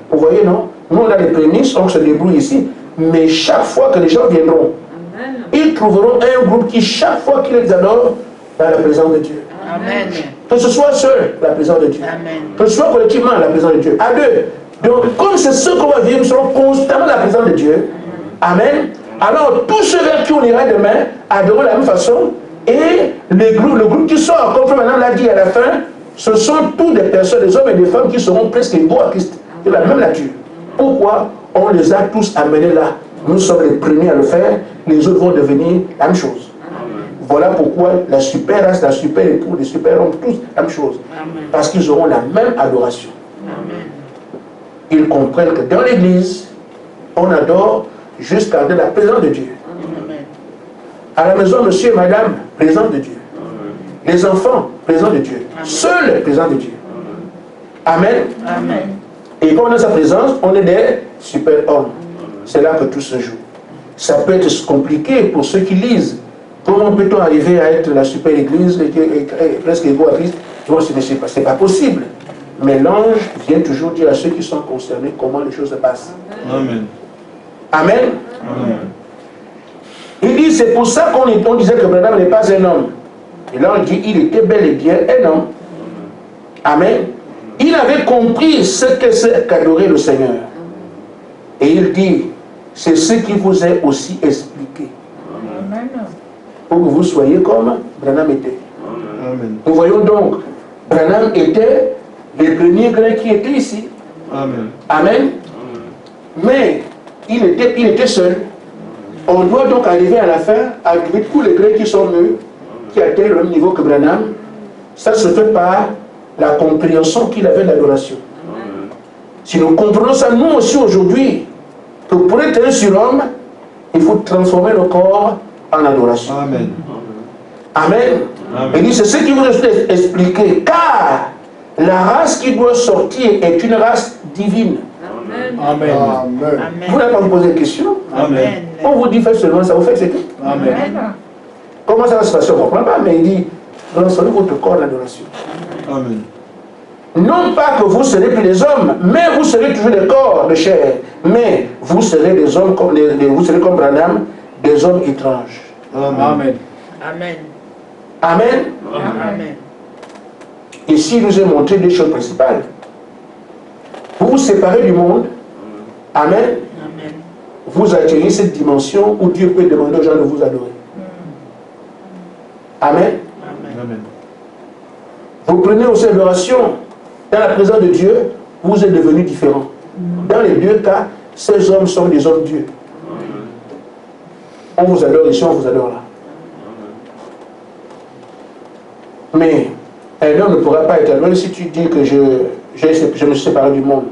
S1: Vous voyez, non? Nous, on a les prémices, on se débrouille ici. Mais chaque fois que les gens viendront, ils trouveront un groupe qui, chaque fois qu'ils les adorent, dans la présence de Dieu.
S5: Amen.
S1: Que ce soit seul, la présence de Dieu.
S7: Amen.
S1: Que ce soit collectivement, la présence de Dieu. À deux. Donc, comme c'est ce qu'on va vivre, nous serons constamment la présence de Dieu. Amen. Alors, tous ceux vers qui on ira demain adoreront de la même façon. Et le groupe qui sort, comme Madame l'a dit à la fin, ce sont tous des personnes, des hommes et des femmes qui seront presque égaux à Christ, de la même nature. Pourquoi? On les a tous amenés là. Nous sommes les premiers à le faire, les autres vont devenir la même chose. Voilà pourquoi la super race, la super époux, les super hommes, tous la même chose. Parce qu'ils auront la même adoration. Ils comprennent que dans l'église, on adore jusqu'à la présence de Dieu. À la maison, monsieur et madame, présence de Dieu. Les enfants, présence de Dieu. Seul, présence de Dieu. Amen.
S7: Amen.
S1: Et quand on a sa présence, on est des super hommes. C'est là que tout se joue. Ça peut être compliqué pour ceux qui lisent. Comment peut-on arriver à être la super église et presque égaux à Christ? C'est pas possible. Mais l'ange vient toujours dire à ceux qui sont concernés comment les choses se passent.
S4: Amen.
S1: Amen.
S4: Amen.
S1: Il dit, c'est pour ça qu'on disait que Branham n'est pas un homme. Et là on dit, il était bel et bien un homme. Amen. Il avait compris ce que c'est qu'adorer le Seigneur. Et il dit, c'est ce qui vous est aussi expliqué.
S5: Amen.
S1: Pour que vous soyez comme Branham était.
S4: Amen.
S1: Nous voyons donc, Branham était le premier grec qui était ici.
S4: Amen.
S1: Amen. Mais il était seul. On doit donc arriver à la fin avec tous les Grecs qui sont mieux, qui atteignent le même niveau que Branham. Ça se fait par la compréhension qu'il avait de l'adoration. Si nous comprenons ça, nous aussi aujourd'hui, que pour être un surhomme, il faut transformer le corps en adoration.
S4: Amen.
S1: Amen.
S4: Amen.
S1: Il dit, c'est ce qui vous est expliqué, car la race qui doit sortir est une race divine.
S3: Amen. Amen.
S1: Vous n'avez pas vous poser de questions.
S4: Amen.
S1: On vous dit, faites seulement ça, vous faites c'est tout.
S3: Amen.
S1: Comment ça va se passer, on ne comprend pas, mais il dit, transformez votre corps en adoration.
S4: Amen.
S1: Non pas que vous serez plus des hommes, mais vous serez toujours des corps de chair. Mais vous serez des hommes comme vous serez comme Branham, des hommes étranges.
S4: Amen.
S7: Amen.
S1: Amen.
S7: Amen.
S1: Ici, il nous a montré deux choses principales. Vous vous séparez du monde. Amen.
S7: Amen.
S1: Vous atteignez cette dimension où Dieu peut demander aux gens de vous adorer. Amen.
S4: Amen.
S1: Vous prenez aux célébrations, dans la présence de Dieu, vous êtes devenus différents. Dans les deux cas, ces hommes sont des hommes Dieu. On vous adore ici, on vous adore là. Mais un homme ne pourra pas être même si tu dis que je me suis séparé du monde.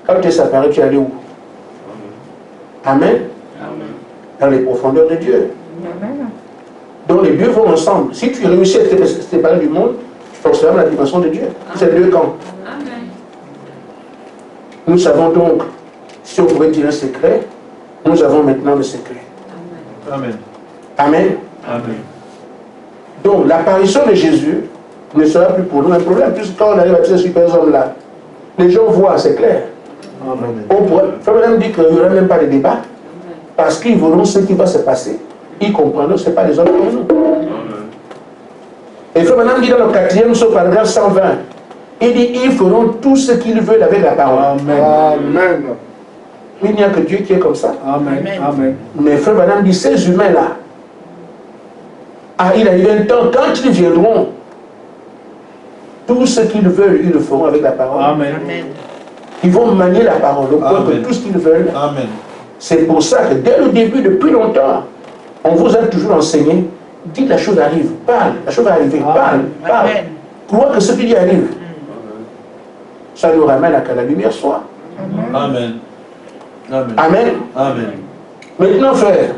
S1: Quand tu es séparé, tu es allé où? Amen. Dans les profondeurs de Dieu.
S5: Amen.
S1: Donc les deux vont ensemble. Si tu réussis à te séparer du monde, tu forceras la dimension de Dieu. C'est deux camps. Nous savons donc, si on pouvait dire un secret, nous avons maintenant le secret.
S4: Amen.
S1: Amen.
S4: Amen.
S1: Donc l'apparition de Jésus ne sera plus pour nous un problème, puisque quand on arrive à ces super hommes-là, les gens voient, c'est clair.
S4: Amen.
S1: On pourrait même dire qu'il n'y aura même pas de débat, parce qu'ils verront ce qui va se passer. Ils comprendront que ce n'est pas les hommes comme nous. Et Frère Madame dit dans le 4e sur paragraphe 120, il dit, ils feront tout ce qu'ils veulent avec la parole.
S3: Amen.
S2: Amen.
S1: Il n'y a que Dieu qui est comme ça.
S3: Amen. Amen.
S1: Mais Frère Madame dit, ces humains-là, il arrive un temps, quand ils viendront, tout ce qu'ils veulent, ils le feront avec la parole.
S3: Amen.
S1: Ils vont manier la parole, au point
S4: Amen.
S1: que tout ce qu'ils veulent.
S4: Amen.
S1: C'est pour ça que dès le début, depuis longtemps, on vous a toujours enseigné, dites la chose arrive, parle, la chose va arriver, parle, parle. Crois que ce qui dit arrive. Ça nous ramène à que la lumière soit.
S4: Amen. Amen.
S1: Amen.
S4: Amen.
S1: Maintenant, frère,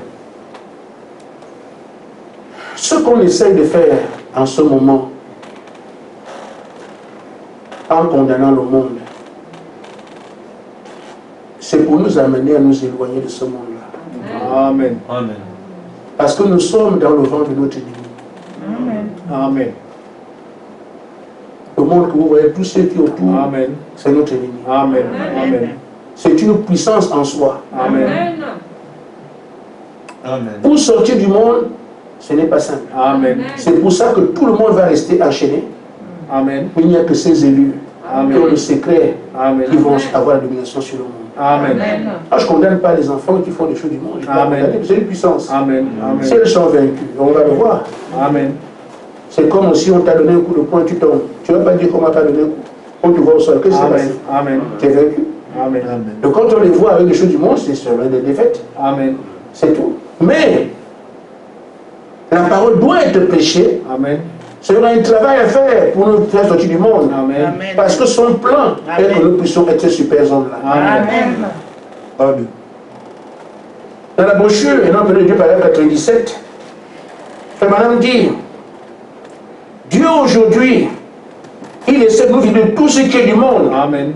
S1: ce qu'on essaye de faire en ce moment, en condamnant le monde, c'est pour nous amener à nous éloigner de ce monde-là.
S3: Amen.
S4: Amen.
S1: Parce que nous sommes dans le vent de notre ennemi.
S3: Amen.
S1: Le monde que vous voyez, tous ceux qui autour,
S3: Amen.
S1: c'est notre ennemi.
S3: Amen. Amen.
S1: C'est une puissance en soi.
S3: Amen.
S4: Amen.
S1: Pour sortir du monde, ce n'est pas simple.
S3: Amen.
S1: C'est pour ça que tout le monde va rester enchaîné.
S3: Amen.
S1: Il n'y a que ces élus qui ont le secret
S3: Amen.
S1: qui vont avoir la domination sur le monde.
S3: Amen.
S1: Moi, je ne condamne pas les enfants qui font des choses du monde. Je ne
S3: Amen.
S1: condamne, c'est une puissance.
S3: Amen.
S1: Si
S3: Amen.
S1: elles sont vaincues, on va le voir.
S3: Amen.
S1: C'est comme si on t'a donné un coup de poing, tu tombes. Tu ne vas pas dire comment t'as donné un coup. On te voit au sol. Qu'est-ce qui s'est
S3: Amen.
S1: passé?
S3: Amen.
S1: Tu es vaincu.
S3: Amen.
S1: Donc quand on les voit avec des choses du monde, c'est seulement des défaites.
S3: Amen.
S1: C'est tout. Mais la parole doit être prêchée.
S3: Amen.
S1: C'est un travail à faire pour nous faire sortir du monde.
S3: Amen.
S1: Parce que son plan est que nous puissions être ces super hommes-là.
S3: Amen.
S4: Amen.
S1: Dans la brochure, et non, de Dieu, paragraphe 97, Frère Madame dit, Dieu aujourd'hui, il essaie de nous vider tout ce qui est du monde.
S3: Amen.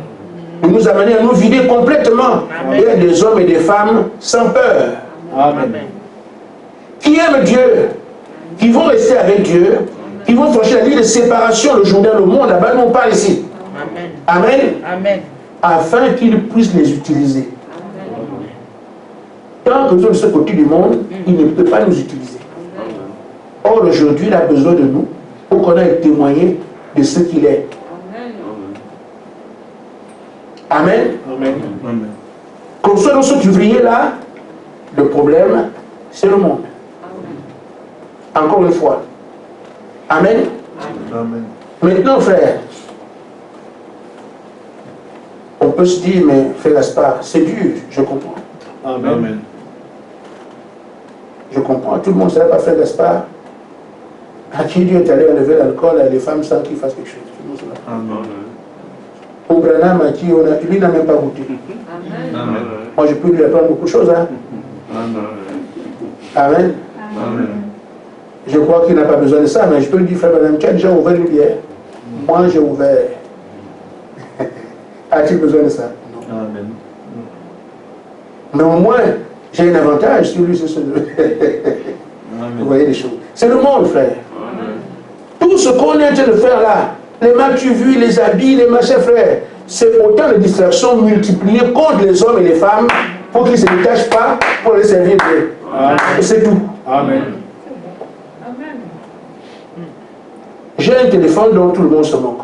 S1: De nous amener à nous vider complètement.
S7: Amen.
S1: Il y a des hommes et des femmes sans peur,
S3: Amen.
S1: qui aiment Dieu, qui vont rester avec Dieu, qui vont franchir la ligne de séparation le jour dans le monde, là-bas, nous on parle ici.
S7: Amen.
S1: Amen.
S7: Amen.
S1: Afin qu'ils puissent les utiliser. Tant que nous sommes de ce côté du monde, il ne peut pas nous utiliser. Or, aujourd'hui, il a besoin de nous pour qu'on aille témoigner de ce qu'il est. Amen.
S3: Amen.
S4: Amen.
S1: Qu'on soit dans cet ouvrier-là, le problème, c'est le monde. Encore une fois. Amen.
S4: Amen.
S1: Maintenant, frère, on peut se dire, mais frère Gaspard, c'est dur, je comprends.
S3: Amen.
S4: Amen.
S1: Je comprends. Tout le monde ne savait pas frère Gaspard. À qui Dieu est allé enlever l'alcool à les femmes sans qu'ils fassent quelque chose. Tout le monde sait pas.
S4: Amen.
S1: Pour Branham, à qui lui n'a même pas goûté.
S4: Amen.
S1: Moi, je peux lui apprendre beaucoup de choses. Hein.
S4: Amen.
S1: Amen.
S4: Amen.
S1: Je crois qu'il n'a pas besoin de ça, mais je peux lui dire, frère Branham, tu as déjà ouvert une bière. Moi, j'ai ouvert. As-tu besoin de ça? Non.
S4: Amen.
S1: Mais au moins, j'ai un avantage sur lui, c'est ce. Vous
S4: Amen.
S1: voyez les choses. C'est le monde, frère. Tout ce qu'on est en train de faire là, les m'as-tu-vu, les habits, les machins, frère, c'est autant de distractions multipliées contre les hommes et les femmes pour qu'ils ne se détachent pas pour les servir Dieu. Et c'est tout.
S3: Amen.
S1: J'ai un téléphone dont tout le monde se moque.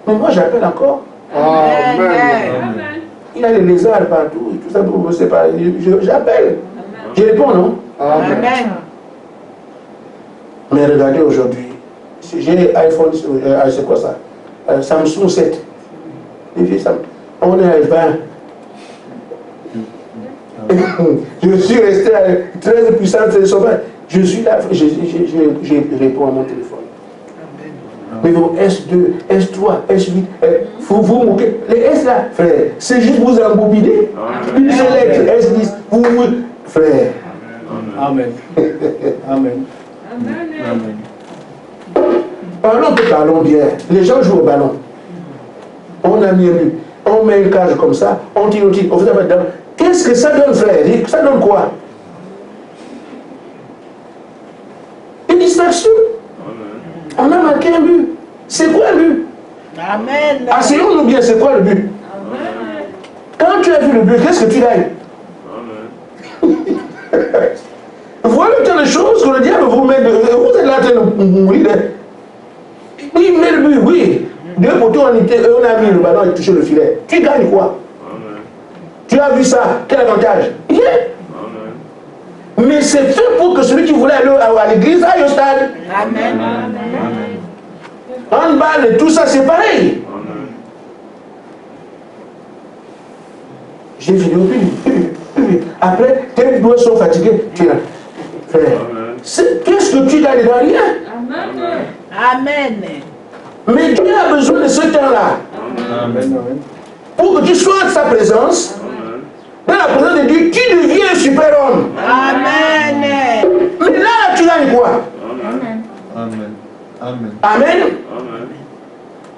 S1: Mais moi, j'appelle encore.
S2: Amen.
S1: Il y a les lézards partout, tout ça, vous ne savez pas. J'appelle. Je réponds, non?
S2: Amen.
S7: Amen.
S1: Mais regardez aujourd'hui, j'ai iPhone, c'est quoi ça? Samsung 7. Les vieux Samsung. On est à 20. Je suis resté à 13 puissance, 13 sauvage. Je suis là, je réponds à mon téléphone. Mais vos S2, S3, S8, vous moquez. Les S là, frère, c'est juste vous embobiner. Une seule lettre, S10, vous, frère.
S3: Amen. Amen.
S4: Amen.
S1: Parlons bien. Les gens jouent au ballon. On a mis un but. On met une cage comme ça, on tire, on fait ça dedans. Qu'est-ce que ça donne, frère? Ça donne quoi? Une distraction. On a marqué un but. C'est quoi un but?
S7: Amen.
S1: Asseyons-nous bien, c'est quoi le but? Quand tu as vu le but, qu'est-ce que tu gagnes? Voilà tant de choses que le diable vous met. Vous êtes là en train de mourir. Il met le but, oui. Deux poteaux, on a mis le ballon et touché le filet. Tu gagnes quoi? Tu as vu ça? Quel avantage? Rien. Mais c'est fait pour que celui qui voulait aller à l'église aille au stade.
S7: Amen.
S1: Handball et tout ça, c'est pareil. J'ai fini au plus. Après, tes doigts sont fatigués. Tu es là. Frère, qu'est-ce que tu gagnes dans rien?
S7: Amen.
S1: Mais Dieu a besoin de ce temps-là.
S3: Amen.
S1: Pour que tu sois de sa présence. Dans la présence de Dieu, tu deviens un super-homme.
S7: Amen.
S1: Mais là, tu gagnes quoi?
S4: Amen. Amen.
S1: Amen.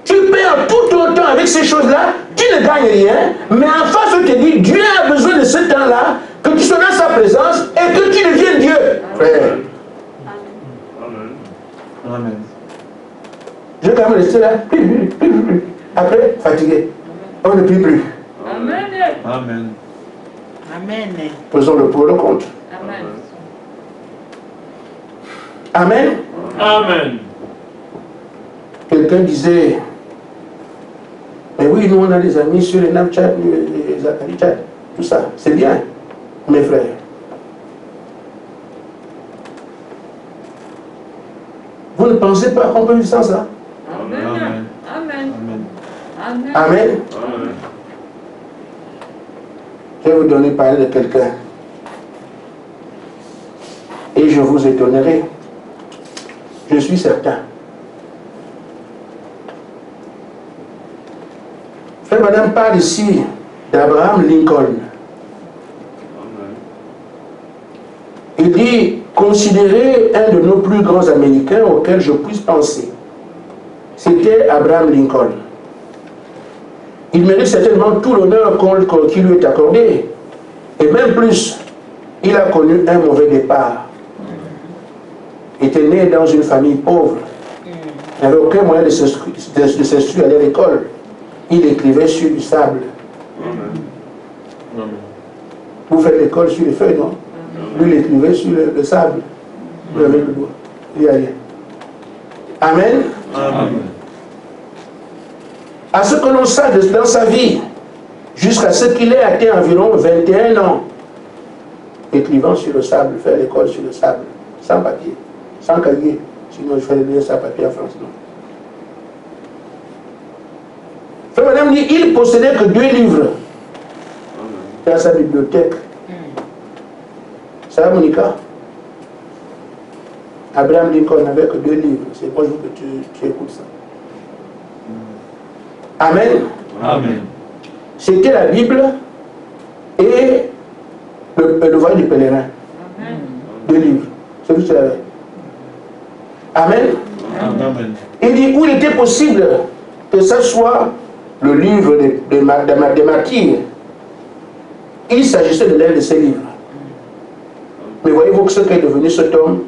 S1: Tu perds tout ton temps avec ces choses-là, tu ne gagnes rien, mais en face, je te dis, Dieu a besoin de ce temps-là, que tu sois dans sa présence et que tu deviennes Dieu. Frère.
S4: Amen.
S1: Je vais quand même rester là. Après, fatigué. On ne prie plus.
S5: Amen.
S4: Amen.
S7: Amen.
S1: Faisons le pour et le contre.
S5: Amen.
S1: Amen.
S6: Amen.
S1: quelqu'un disait, mais oui, nous on a des amis sur les Snapchat, les Akali Chat, tout ça, c'est bien, mes frères. Vous ne pensez pas qu'on peut vivre sans ça?
S5: Amen. Amen. Amen.
S1: Amen.
S6: Amen.
S1: Je vais vous donner parler de quelqu'un. Et je vous étonnerai. Je suis certain. Frère Madame parle ici d'Abraham Lincoln. Il dit, considérez un de nos plus grands Américains auquel je puisse penser. C'était Abraham Lincoln. Il mérite certainement tout l'honneur qui lui est accordé. Et même plus, il a connu un mauvais départ. Il était né dans une famille pauvre. Il n'avait aucun moyen de s'instruire à l'école. Il écrivait sur du sable. Vous faites l'école sur les feuilles, non? Lui, il écrivait sur le sable. Vous avez le doigt. Il y a rien. Amen.
S4: Amen.
S1: À ce que l'on sache dans sa vie, jusqu'à ce qu'il ait atteint environ 21 ans, écrivant sur le sable, faire l'école sur le sable, sans papier, sans cahier, sinon il fallait lire sans papier en France. Non. Frère Madame dit, il possédait que 2 livres dans sa bibliothèque. Ça va, Monica? Abraham Lincoln n'avait que 2 livres. C'est moi je veux que tu écoutes ça. Amen.
S4: Amen.
S1: C'était la Bible et le voyage du pèlerin.
S5: Amen.
S1: 2 livres. C'est tout ce que tu avais. Amen.
S4: Amen.
S1: Il dit où il était possible que ce soit le livre des martyrs. Il s'agissait de l'un de ces livres. Mais voyez-vous que ce qu'est devenu cet homme,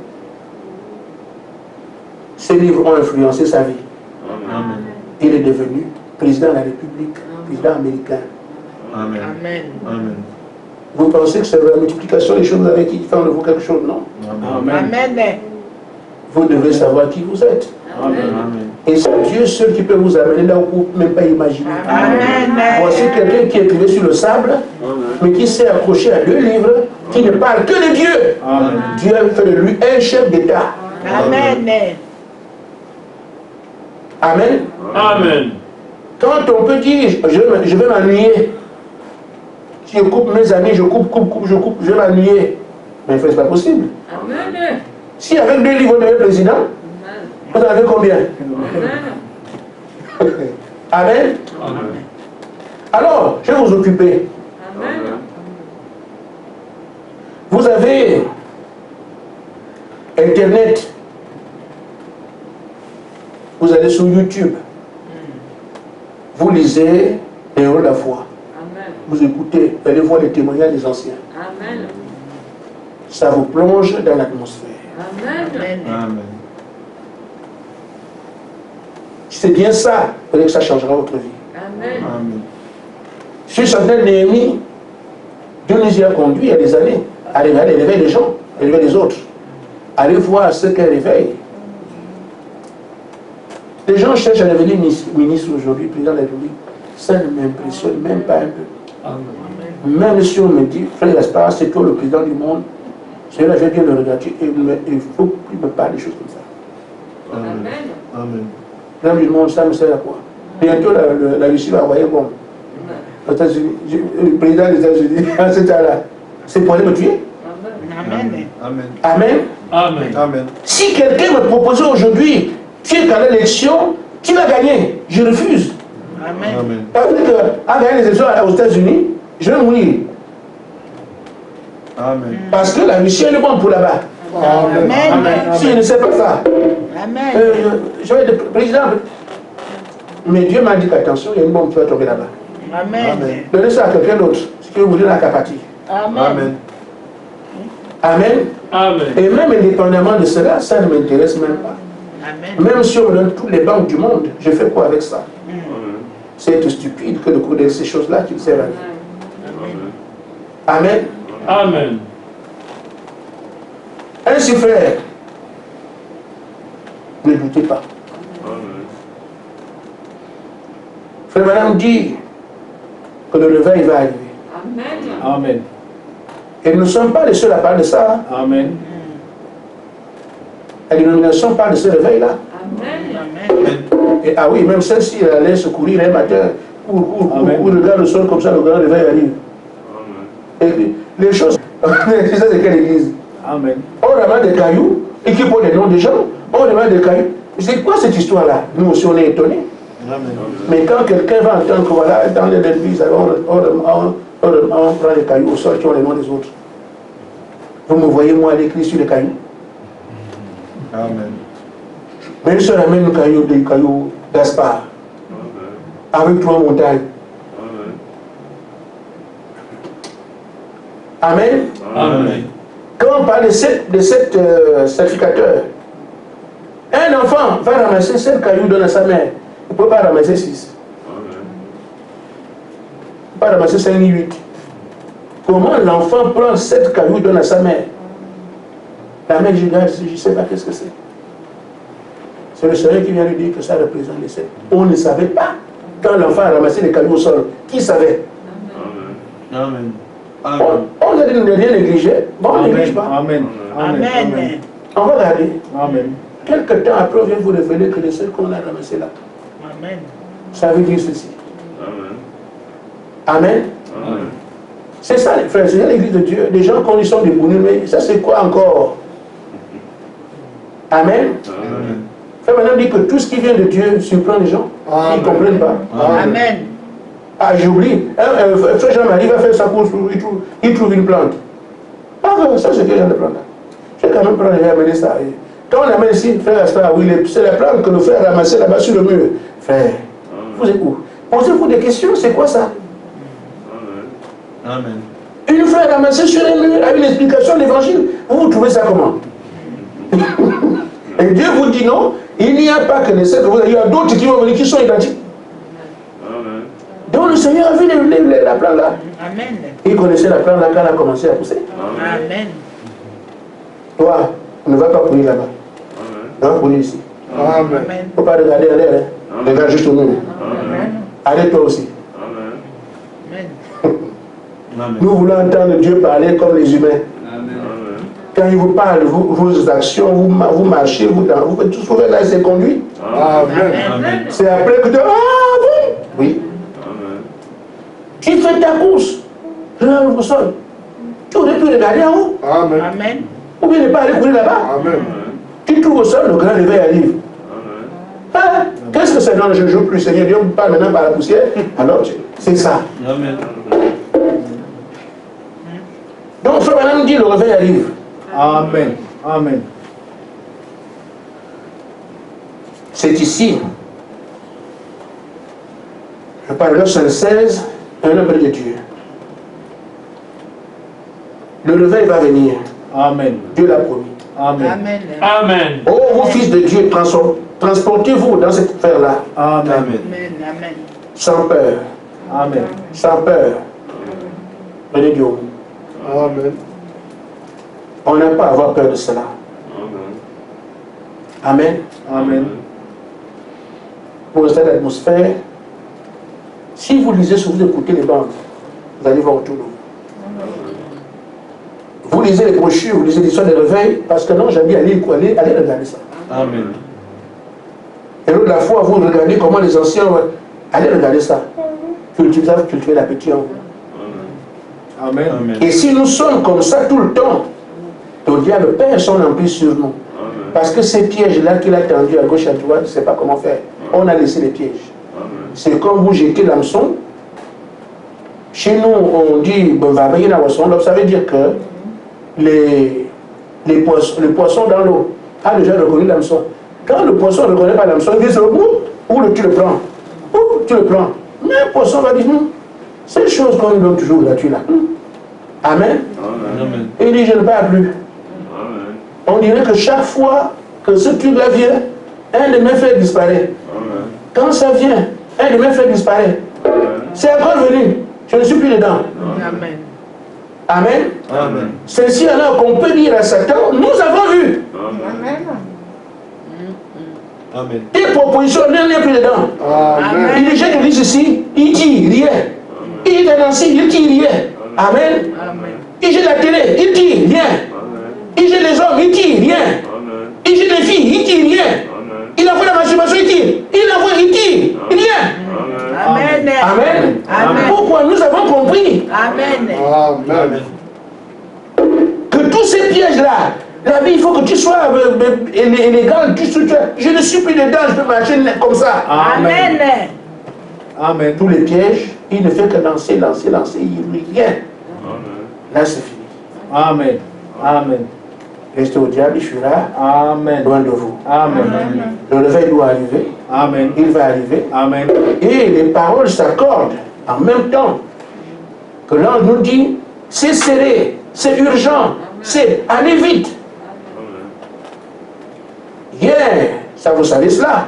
S1: ces livres ont influencé sa vie.
S4: Amen.
S1: Il est devenu président de la République, président américain.
S4: Amen.
S7: Amen.
S4: Amen.
S1: Vous pensez que c'est la multiplication des choses avec qui font de vous quelque chose, non?
S4: Amen.
S7: Amen.
S1: Vous devez savoir qui vous êtes.
S4: Amen.
S1: Et c'est Dieu seul qui peut vous amener là où vous ne pouvez même pas imaginer.
S7: Amen.
S1: Voici quelqu'un qui est écrivé sur le sable, mais qui s'est accroché à 2 livres, qui ne parle que de Dieu.
S4: Amen.
S1: Dieu a fait de lui un chef d'État.
S7: Amen.
S1: Amen.
S6: Amen.
S1: Quand on peut dire, je vais m'ennuyer, si je coupe mes amis, je coupe, je vais m'ennuyer. Mais c'est pas possible.
S5: Amen.
S1: Si avec 2 livres, vous devenez président, vous en avez combien? Amen. Alors, je vais vous occuper.
S5: Amen.
S1: Vous avez Internet. Vous allez sur YouTube. Vous lisez les héros de la foi.
S5: Amen.
S1: Vous écoutez, vous allez voir les témoignages des anciens.
S5: Amen.
S1: Ça vous plonge dans l'atmosphère.
S5: Amen.
S4: Amen.
S1: C'est bien ça, peut-être que ça changera votre vie.
S5: Amen.
S4: Amen.
S1: Sur certains Néhémie, Dieu nous y a conduit il y a des années, à réveiller les gens, à réveiller les autres. Allez voir ce qu'elle réveille. Les gens cherchent à devenir ministre aujourd'hui, président de la République. Ça ne m'impressionne même pas un peu.
S4: Amen.
S1: Même si on me dit, frère Gaspard, c'est toi le président du monde, celui-là, je vais bien le regarder. Et il faut plus me parler des choses comme ça.
S5: Amen.
S4: Amen.
S1: Président du monde, ça me sert à quoi? Bientôt, la Russie va envoyer bombe. Aux États-Unis, le président des États-Unis, à ce temps-là, c'est pour aller me tuer.
S7: Amen.
S4: Amen.
S1: Amen.
S6: Amen.
S4: Amen.
S1: Si quelqu'un me proposait aujourd'hui, tu es à l'élection, tu vas gagner. Je refuse.
S7: Amen.
S4: Amen.
S1: Parce qu'à gagner les élections aux États-Unis, je vais mourir.
S4: Amen.
S1: Parce que la Russie est bon pour là-bas.
S7: Amen.
S1: Si je ne sais pas ça,
S7: Amen.
S1: je vais être président. Mais Dieu m'a dit qu'attention, il y a une bombe qui va tomber là-bas.
S7: Amen.
S1: Donnez ça à quelqu'un d'autre. Ce que vous voulez n'a qu'à partir.
S7: Amen.
S1: Amen.
S6: Amen.
S1: Et même indépendamment de cela, ça ne m'intéresse même pas.
S7: Amen.
S1: Même si on me donne toutes les banques du monde, je fais quoi avec ça? C'est être stupide que de connaître ces choses-là qui me servent à rien. Amen.
S6: Amen.
S1: Ainsi, frère, ne doutez pas. Frère Madame dit que le réveil va arriver.
S5: Amen.
S3: Amen.
S1: Et nous ne sommes pas les seuls à parler de ça.
S3: Amen.
S1: La dénomination parle de ce réveil-là.
S5: Amen.
S1: Et ah oui, même celle-ci, elle allait se courir un matin, ou regarde le sol comme ça, le grand réveil arrive. Et les choses, c'est ça, c'est quelle église?
S3: Amen.
S1: On ramène des cailloux, et qui portent les noms des gens, on ramène des cailloux. C'est quoi cette histoire-là? Nous aussi, on est étonnés.
S3: Amen.
S1: Mais quand quelqu'un va entendre que voilà, dans l'église, on prend les cailloux au sol qui ont les noms des autres. Vous me voyez, moi, à l'église sur les cailloux.
S4: Amen.
S1: Mais il se ramène des cailloux Gaspard, avec 3 montagnes. Amen.
S6: Amen.
S1: Quand on parle de 7 sacrificateurs, un enfant va ramasser 7 cailloux dans sa mère. Il ne peut pas ramasser 6. Il ne peut pas ramasser 5 ni 8. Comment l'enfant prend 7 cailloux dans sa mère? La mère dit, je ne sais pas qu'est-ce que c'est. C'est le Seigneur qui vient lui dire que ça représente les 7. On ne savait pas. Quand l'enfant a ramassé les cailloux au sol, qui savait?
S4: Amen.
S1: On a dit de ne rien négliger. Bon, on ne néglige pas.
S3: Amen. Amen.
S7: Amen.
S1: On va regarder.
S3: Amen.
S1: Quelque temps après, on vient vous révéler que les seuls qu'on a ramassés là,
S7: Amen.
S1: ça veut dire ceci.
S6: Amen.
S1: Amen.
S6: Amen.
S1: C'est ça, les frères, c'est l'église de Dieu. Les gens, quand ils sont débouillés, mais ça c'est quoi encore? Amen.
S6: Amen.
S1: Frère, maintenant dit que tout ce qui vient de Dieu surprend les gens. Ils ne comprennent pas.
S7: Amen.
S1: Ah, j'oublie. Frère Jean-Marie va faire sa course, il trouve une plante. Ah, ça c'est quel genre de plante là? Je vais quand même prendre et amener ça. Et quand on amène ici, frère Aspa, oui, c'est la plante que le frère a ramassée là-bas sur le mur. Frère, vous êtes où? Posez-vous des questions, c'est quoi ça?
S4: Amen.
S1: Une fleur ramassée sur un mur avec une explication de l'évangile. Vous trouvez ça comment? Et Dieu vous dit non, il n'y a pas que les 7 que vous avez, il y a d'autres qui vont venir qui sont identiques. Donc le Seigneur a vu la plante là.
S7: Amen.
S1: Il connaissait la plante là quand elle a commencé à pousser.
S7: Amen.
S1: Toi, ne va pas courir là-bas. Non, courir ici.
S2: Amen.
S1: Il
S7: Amen.
S1: ne faut pas regarder derrière. Hein. Regarde juste au mur. Allez toi aussi.
S7: Amen.
S4: Amen.
S1: Nous voulons entendre Dieu parler comme les humains. Quand il vous parle, vos actions, vous marchez, vous faites tout ce que vous faites là, c'est conduit.
S2: Amen.
S7: Amen.
S1: C'est après que tu... Ah bon? Oui. Tu fais ta course. Regarde au sol. Tu aurais pu regarder en haut.
S2: Amen.
S7: Amen.
S1: Ou bien ne pas aller courir là-bas.
S2: Amen.
S1: Tu trouves au sol, le grand réveil arrive. Ah, qu'est-ce que c'est? Non, je ne joue plus, Seigneur. Dieu me parle maintenant par la poussière. Alors, c'est ça.
S4: Amen.
S1: Donc, frère Madame dit, le réveil arrive.
S3: Amen. Amen.
S1: C'est ici. Le paragraphe 76, un homme de Dieu. Le réveil va venir.
S3: Amen.
S1: Dieu l'a promis.
S3: Amen.
S7: Amen.
S6: Amen.
S1: Oh, vous fils de Dieu, transportez-vous dans cette sphère-là.
S3: Amen.
S7: Amen. Amen.
S1: Sans peur.
S3: Amen.
S1: Sans peur. Venez Dieu.
S2: Amen.
S1: On n'a pas à avoir peur de cela. Amen.
S3: Amen.
S1: Pour rester dans l'atmosphère, si vous lisez, si vous écoutez les bandes, vous allez voir autour de vous. Vous lisez les brochures, vous lisez l'histoire des réveils, parce que non, j'ai dit allez regarder ça.
S4: Amen.
S1: Et l'autre la fois, vous regardez comment les anciens, allez regarder ça. Cultiver l'appétit en vous.
S3: Amen.
S4: Amen.
S1: Et si nous sommes comme ça tout le temps, le diable perd son emprise sur nous. Parce que ces pièges-là qu'il a tendus à gauche et à droite, il ne sait pas comment faire. On a laissé les pièges. C'est comme vous jetez l'hameçon. Chez nous, on dit, ça veut dire que les poissons dans l'eau a déjà reconnu l'hameçon. Quand le poisson ne reconnaît pas l'hameçon, il dit c'est le bout, ou tu le prends. Ou tu le prends. Mais le poisson va dire, c'est une chose qu'on donne toujours gratuit là. Amen.
S4: Amen.
S1: Et il dit, je ne parle plus. On dirait que chaque fois que ce truc-là vient, un de mes frères disparaît. Quand ça vient, un de mes frères disparaît. C'est encore venu. Je ne suis plus dedans.
S7: Amen.
S1: Amen.
S4: Amen.
S1: C'est ici alors qu'on peut dire à Satan, nous avons vu.
S7: Amen.
S4: Amen.
S1: Tes propositions, n'en est plus dedans.
S2: Amen.
S1: Il dit, je te dis ceci, il dit rien. Il dit Nancy, il dit rien. Amen.
S7: Amen.
S1: Il dit la télé, il dit rien. Il dit les hommes, il dit rien. Il dit les filles, il dit rien. Il envoie la masturbation, il dit. Il envoie, il dit rien.
S7: Amen.
S1: Amen.
S7: Amen.
S1: Pourquoi nous avons compris
S7: Amen.
S2: Amen.
S1: que tous ces pièges-là, la vie, il faut que tu sois élégant, je ne suis plus dedans, je peux marcher comme ça.
S7: Amen.
S3: Amen.
S1: Tous les pièges, il ne fait que lancer, lancer, lancer, il n'y rien. Là, c'est fini.
S3: Amen. Amen.
S1: Restez au diable, il fuira
S3: Amen.
S1: loin de vous.
S3: Amen.
S1: Le réveil doit arriver,
S3: Amen.
S1: il va arriver,
S3: Amen.
S1: et les paroles s'accordent en même temps que l'ange nous dit, c'est serré, c'est urgent, c'est allez vite. Ça vous savez cela.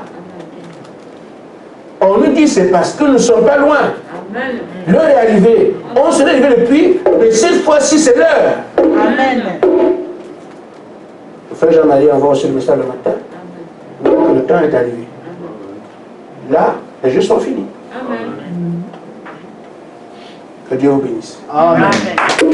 S1: On nous dit c'est parce que nous ne sommes pas loin. L'heure est arrivée. On serait arrivé depuis, mais cette fois-ci c'est l'heure.
S7: Amen.
S1: Le frère Jean-Marie envoie aussi le message le matin. Donc le temps est arrivé. Là, les jeux sont finis. Que Dieu vous bénisse.
S3: Amen.
S7: Amen.